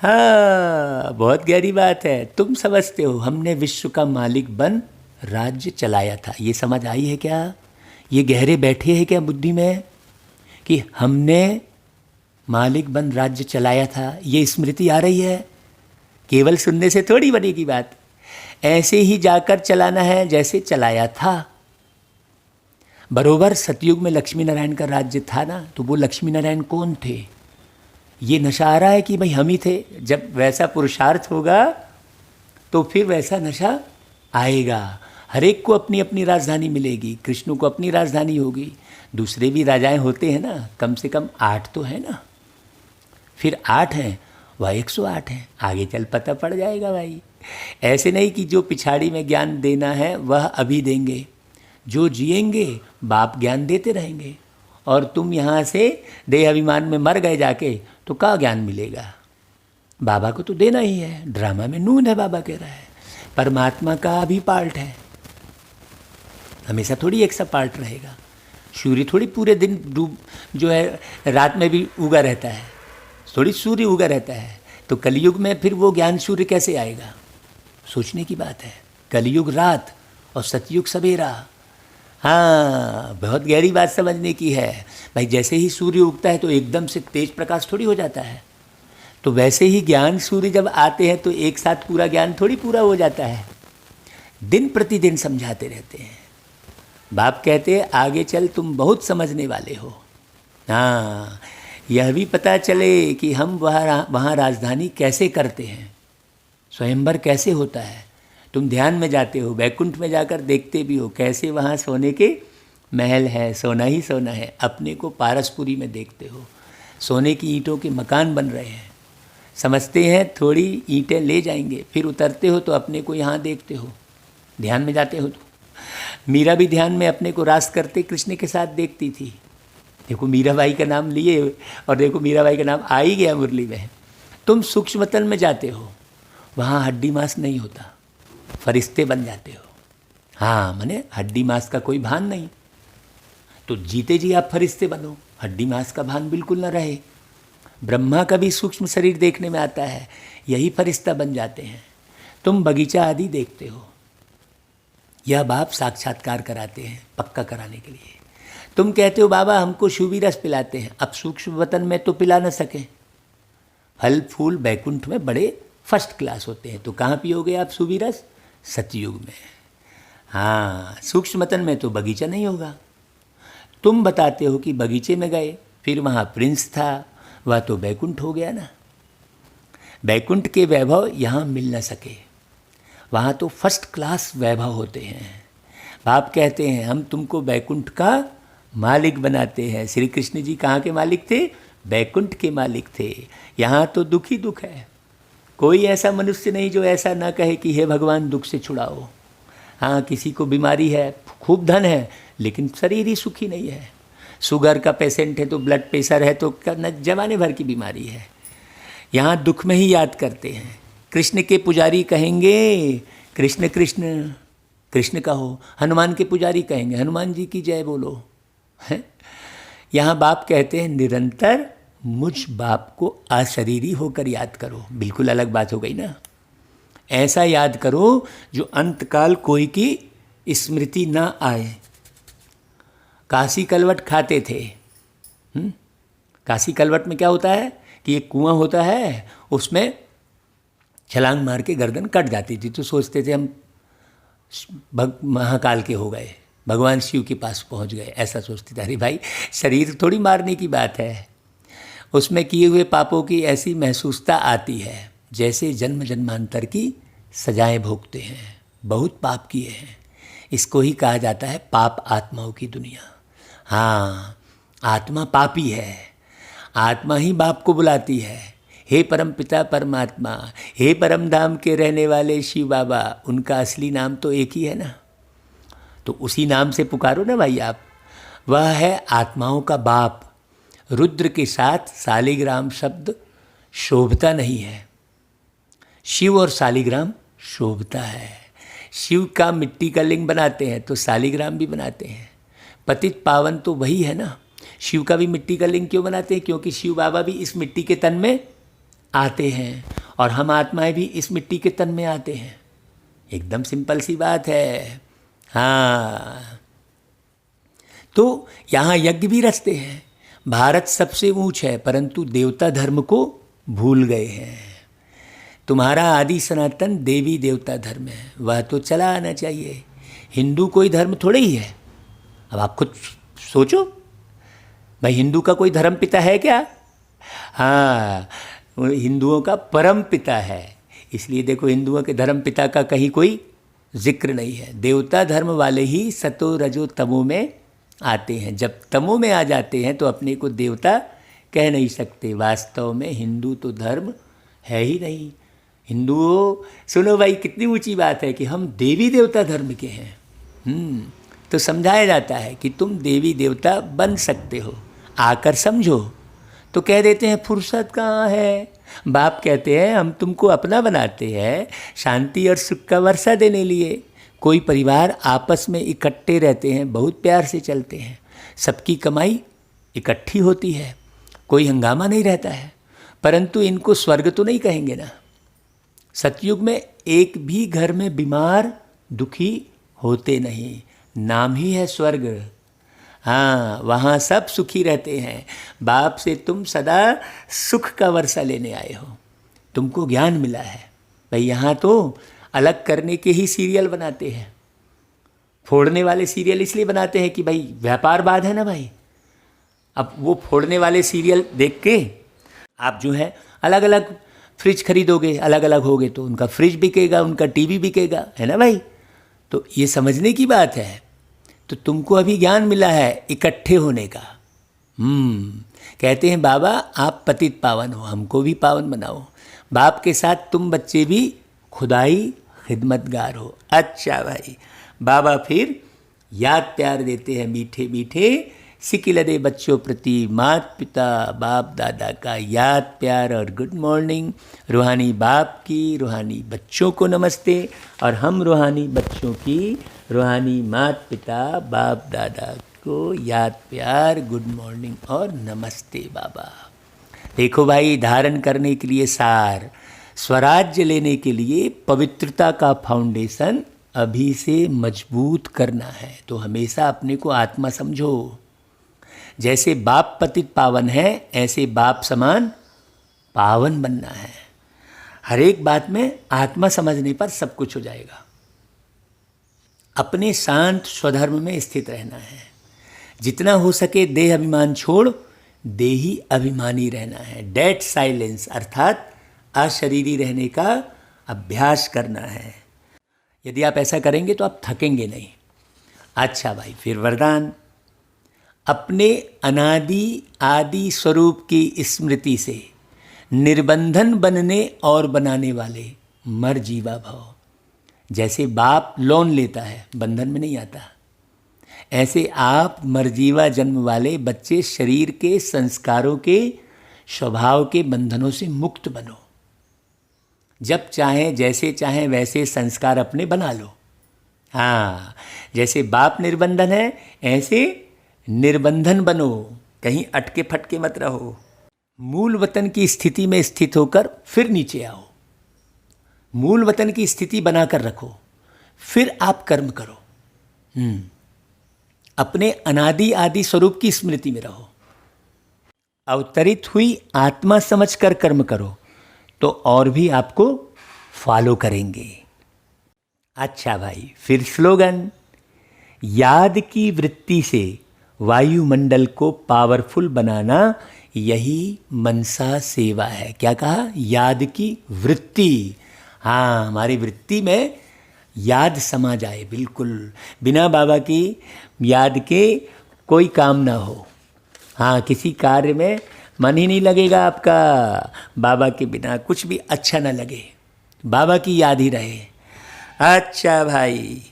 हाँ, बहुत गहरी बात है। तुम समझते हो हमने विश्व का मालिक बन राज्य चलाया था, ये समझ आई है क्या? ये गहरे बैठे हैं क्या बुद्धि में कि हमने मालिक बन राज्य चलाया था? ये स्मृति आ रही है? केवल सुनने से थोड़ी बनेगी बात, ऐसे ही जाकर चलाना है जैसे चलाया था। बरोबर सतयुग में लक्ष्मी नारायण का राज्य था ना, तो वो लक्ष्मी नारायण कौन थे? ये नशा आ रहा है कि भाई हम ही थे। जब वैसा पुरुषार्थ होगा तो फिर वैसा नशा आएगा। हर एक को अपनी अपनी राजधानी मिलेगी, कृष्ण को अपनी राजधानी होगी, दूसरे भी राजाएं होते हैं ना, कम से कम 8 तो है ना, फिर 8 हैं, वह 108 हैं, आगे चल पता पड़ जाएगा भाई। ऐसे नहीं कि जो पिछाड़ी में ज्ञान देना है वह अभी देंगे, जो जिएंगे बाप ज्ञान देते रहेंगे, और तुम यहाँ से देह अभिमान में मर गए जाके तो क्या ज्ञान मिलेगा? बाबा को तो देना ही है, ड्रामा में नून है बाबा कह रहा है, परमात्मा का भी पार्ट है, हमेशा थोड़ी एक सा पार्ट रहेगा। सूर्य थोड़ी पूरे दिन डूब जो है रात में भी उगा रहता है, थोड़ी सूर्य उगा रहता है, तो कलयुग में फिर वो ज्ञान सूर्य कैसे आएगा? सोचने की बात है। कलयुग रात और सतयुग सवेरा। हाँ, बहुत गहरी बात समझने की है भाई। जैसे ही सूर्य उगता है तो एकदम से तेज प्रकाश थोड़ी हो जाता है, तो वैसे ही ज्ञान सूर्य जब आते हैं तो एक साथ पूरा ज्ञान थोड़ी पूरा हो जाता है। दिन प्रतिदिन समझाते रहते हैं। बाप कहते हैं आगे चल तुम बहुत समझने वाले हो। हाँ, यह भी पता चले कि हम वहाँ राजधानी कैसे करते हैं, स्वयंवर कैसे होता है। तुम ध्यान में जाते हो, वैकुंठ में जाकर देखते भी हो कैसे वहाँ सोने के महल है, सोना ही सोना है। अपने को पारसपुरी में देखते हो, सोने की ईंटों के मकान बन रहे हैं। समझते हैं थोड़ी ईंटें ले जाएंगे, फिर उतरते हो तो अपने को यहाँ देखते हो, ध्यान में जाते हो तो। मीरा भी ध्यान में अपने को रास करते कृष्ण के साथ देखती थी। देखो मीराबाई का नाम लिए और देखो मीराबाई का नाम आ ही गया मुरली में। तुम सूक्ष्मतल में जाते हो, वहाँ हड्डी मांस नहीं होता, फरिश्ते बन जाते हो। हाँ, माने हड्डी मांस का कोई भान नहीं, तो जीते जी आप फरिश्ते बनो, हड्डी मांस का भान बिल्कुल न रहे। ब्रह्मा का भी सूक्ष्म शरीर देखने में आता है, यही फरिश्ता बन जाते हैं। तुम बगीचा आदि देखते हो, यह बाप साक्षात्कार कराते हैं पक्का कराने के लिए। तुम कहते हो बाबा हमको शुभी रस पिलाते हैं, अब सूक्ष्म वतन में तो पिला न सके। फल फूल बैकुंठ में बड़े फर्स्ट क्लास होते हैं, तो कहाँ पियोगे आप शुभी रस? सतयुग में। हाँ, सूक्ष्म वतन में तो बगीचा नहीं होगा। तुम बताते हो कि बगीचे में गए, फिर वहाँ प्रिंस था, वह तो बैकुंठ हो गया ना। बैकुंठ के वैभव यहाँ मिल न सके, वहाँ तो फर्स्ट क्लास वैभव होते हैं। बाप कहते हैं हम तुमको बैकुंठ का मालिक बनाते हैं। श्री कृष्ण जी कहाँ के मालिक थे? बैकुंठ के मालिक थे। यहाँ तो दुख ही दुख है। कोई ऐसा मनुष्य नहीं जो ऐसा ना कहे कि हे भगवान दुख से छुड़ाओ। हाँ, किसी को बीमारी है, खूब धन है, लेकिन शरीर ही सुखी नहीं है। शुगर का पेशेंट है तो ब्लड प्रेशर है तो जमाने भर की बीमारी है। यहाँ दुख में ही याद करते हैं। कृष्ण के पुजारी कहेंगे कृष्ण कृष्ण कृष्ण कहो, हनुमान के पुजारी कहेंगे हनुमान जी की जय बोलो। है यहाँ बाप कहते हैं निरंतर मुझ बाप को अशरीरी होकर याद करो। बिल्कुल अलग बात हो गई ना। ऐसा याद करो जो अंतकाल कोई की स्मृति ना आए। काशी कलवट खाते थे। काशी कलवट में क्या होता है कि एक कुआं होता है, उसमें छलांग मार के गर्दन कट जाती थी, तो सोचते थे हम महाकाल के हो गए, भगवान शिव के पास पहुंच गए, ऐसा सोचते थे। अरे भाई, शरीर थोड़ी मारने की बात है, उसमें किए हुए पापों की ऐसी महसूसता आती है जैसे जन्म जन्मांतर की सजाएं भोगते हैं। बहुत पाप किए हैं, इसको ही कहा जाता है पाप आत्माओं की दुनिया। हाँ, आत्मा पापी है, आत्मा ही बाप को बुलाती है, हे परम पिता परमात्मा, हे परम धाम के रहने वाले शिव बाबा। उनका असली नाम तो एक ही है ना, तो उसी नाम से पुकारो ना भाई आप। वह है आत्माओं का बाप। रुद्र के साथ शालिग्राम शब्द शोभता नहीं है, शिव और शालिग्राम शोभता है। शिव का मिट्टी का लिंग बनाते हैं तो शालिग्राम भी बनाते हैं। पतित पावन तो वही है ना, शिव का भी मिट्टी का लिंग क्यों बनाते हैं? क्योंकि शिव बाबा भी इस मिट्टी के तन में आते हैं और हम आत्माएं भी इस मिट्टी के तन में आते हैं। एकदम सिंपल सी बात है। हाँ, तो यहाँ यज्ञ भी रचते हैं। भारत सबसे ऊंच है परंतु देवता धर्म को भूल गए हैं। तुम्हारा आदि सनातन देवी देवता धर्म है, वह तो चला आना चाहिए। हिंदू कोई धर्म थोड़े ही है। अब आप खुद सोचो भाई, हिंदू का कोई धर्म पिता है क्या? हाँ, हिंदुओं का परम पिता है। इसलिए देखो, हिंदुओं के धर्म पिता का कहीं कोई जिक्र नहीं है। देवता धर्म वाले ही सतो रजो तमो में आते हैं। जब तमो में आ जाते हैं तो अपने को देवता कह नहीं सकते। वास्तव में हिंदू तो धर्म है ही नहीं। हिंदुओं, सुनो भाई, कितनी ऊंची बात है कि हम देवी देवता धर्म के हैं। तो समझाया जाता है कि तुम देवी देवता बन सकते हो, आकर समझो। तो कह देते हैं फुर्सत कहाँ है। बाप कहते हैं हम तुमको अपना बनाते हैं शांति और सुख का वर्षा देने लिए। कोई परिवार आपस में इकट्ठे रहते हैं, बहुत प्यार से चलते हैं, सबकी कमाई इकट्ठी होती है, कोई हंगामा नहीं रहता है। परंतु इनको स्वर्ग तो नहीं कहेंगे ना। सतयुग में एक भी घर में बीमार दुखी होते नहीं, नाम ही है स्वर्ग। हाँ, वहाँ सब सुखी रहते हैं। बाप से तुम सदा सुख का वर्षा लेने आए हो, तुमको ज्ञान मिला है। भाई यहाँ तो अलग करने के ही सीरियल बनाते हैं। फोड़ने वाले सीरियल इसलिए बनाते हैं कि भाई व्यापारवाद है ना भाई। अब वो फोड़ने वाले सीरियल देख के आप जो है अलग अलग फ्रिज खरीदोगे, अलग अलग होगे तो उनका फ्रिज बिकेगा, उनका टीवी बिकेगा, है ना भाई। तो ये समझने की बात है। तो तुमको अभी ज्ञान मिला है इकट्ठे होने का। कहते हैं बाबा आप पतित पावन हो, हमको भी पावन बनाओ। बाप के साथ तुम बच्चे भी खुदाई खिदमतगार हो। अच्छा भाई, बाबा फिर याद प्यार देते हैं मीठे मीठे। सिकिलदे बच्चों प्रति माता पिता बाप दादा का याद प्यार और गुड मॉर्निंग। रूहानी बाप की रूहानी बच्चों को नमस्ते, और हम रूहानी बच्चों की रूहानी माता पिता बाप दादा को याद प्यार गुड मॉर्निंग और नमस्ते बाबा। देखो भाई, धारण करने के लिए सार, स्वराज्य लेने के लिए पवित्रता का फाउंडेशन अभी से मजबूत करना है। तो हमेशा अपने को आत्मा समझो। जैसे बाप पतित पावन है, ऐसे बाप समान पावन बनना है। हर एक बात में आत्मा समझने पर सब कुछ हो जाएगा। अपने शांत स्वधर्म में स्थित रहना है। जितना हो सके देह अभिमान छोड़ देही अभिमानी रहना है। डेड साइलेंस अर्थात अशरीरी रहने का अभ्यास करना है। यदि आप ऐसा करेंगे तो आप थकेंगे नहीं। अच्छा भाई, फिर वरदान। अपने अनादि आदि स्वरूप की स्मृति से निर्बंधन बनने और बनाने वाले मर जीवा भव। जैसे बाप लोन लेता है, बंधन में नहीं आता, ऐसे आप मरजीवा जन्म वाले बच्चे शरीर के संस्कारों के स्वभाव के बंधनों से मुक्त बनो। जब चाहें जैसे चाहें वैसे संस्कार अपने बना लो। हाँ, जैसे बाप निर्बंधन है ऐसे निर्बंधन बनो, कहीं अटके फटके मत रहो। मूल वतन की स्थिति में स्थित होकर फिर नीचे आओ। मूल वतन की स्थिति बनाकर रखो, फिर आप कर्म करो। अपने अनादि आदि स्वरूप की स्मृति में रहो। अवतरित हुई आत्मा समझकर कर्म करो तो और भी आपको फॉलो करेंगे। अच्छा भाई, फिर स्लोगन। याद की वृत्ति से वायुमंडल को पावरफुल बनाना यही मनसा सेवा है। क्या कहा? याद की वृत्ति। हाँ, हमारी वृत्ति में याद समा जाए, बिल्कुल बिना बाबा की याद के कोई काम ना हो। हाँ, किसी कार्य में मन ही नहीं लगेगा आपका, बाबा के बिना कुछ भी अच्छा ना लगे, बाबा की याद ही रहे। अच्छा भाई,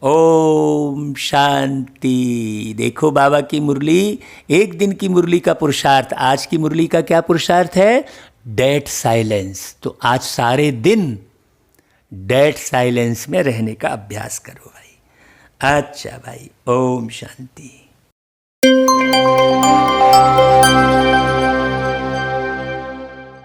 ओम शांति। देखो बाबा की मुरली, एक दिन की मुरली का पुरुषार्थ, आज की मुरली का क्या पुरुषार्थ है? Dead silence. तो आज सारे दिन डेड साइलेंस में रहने का अभ्यास करो भाई। अच्छा भाई, ओम शांति।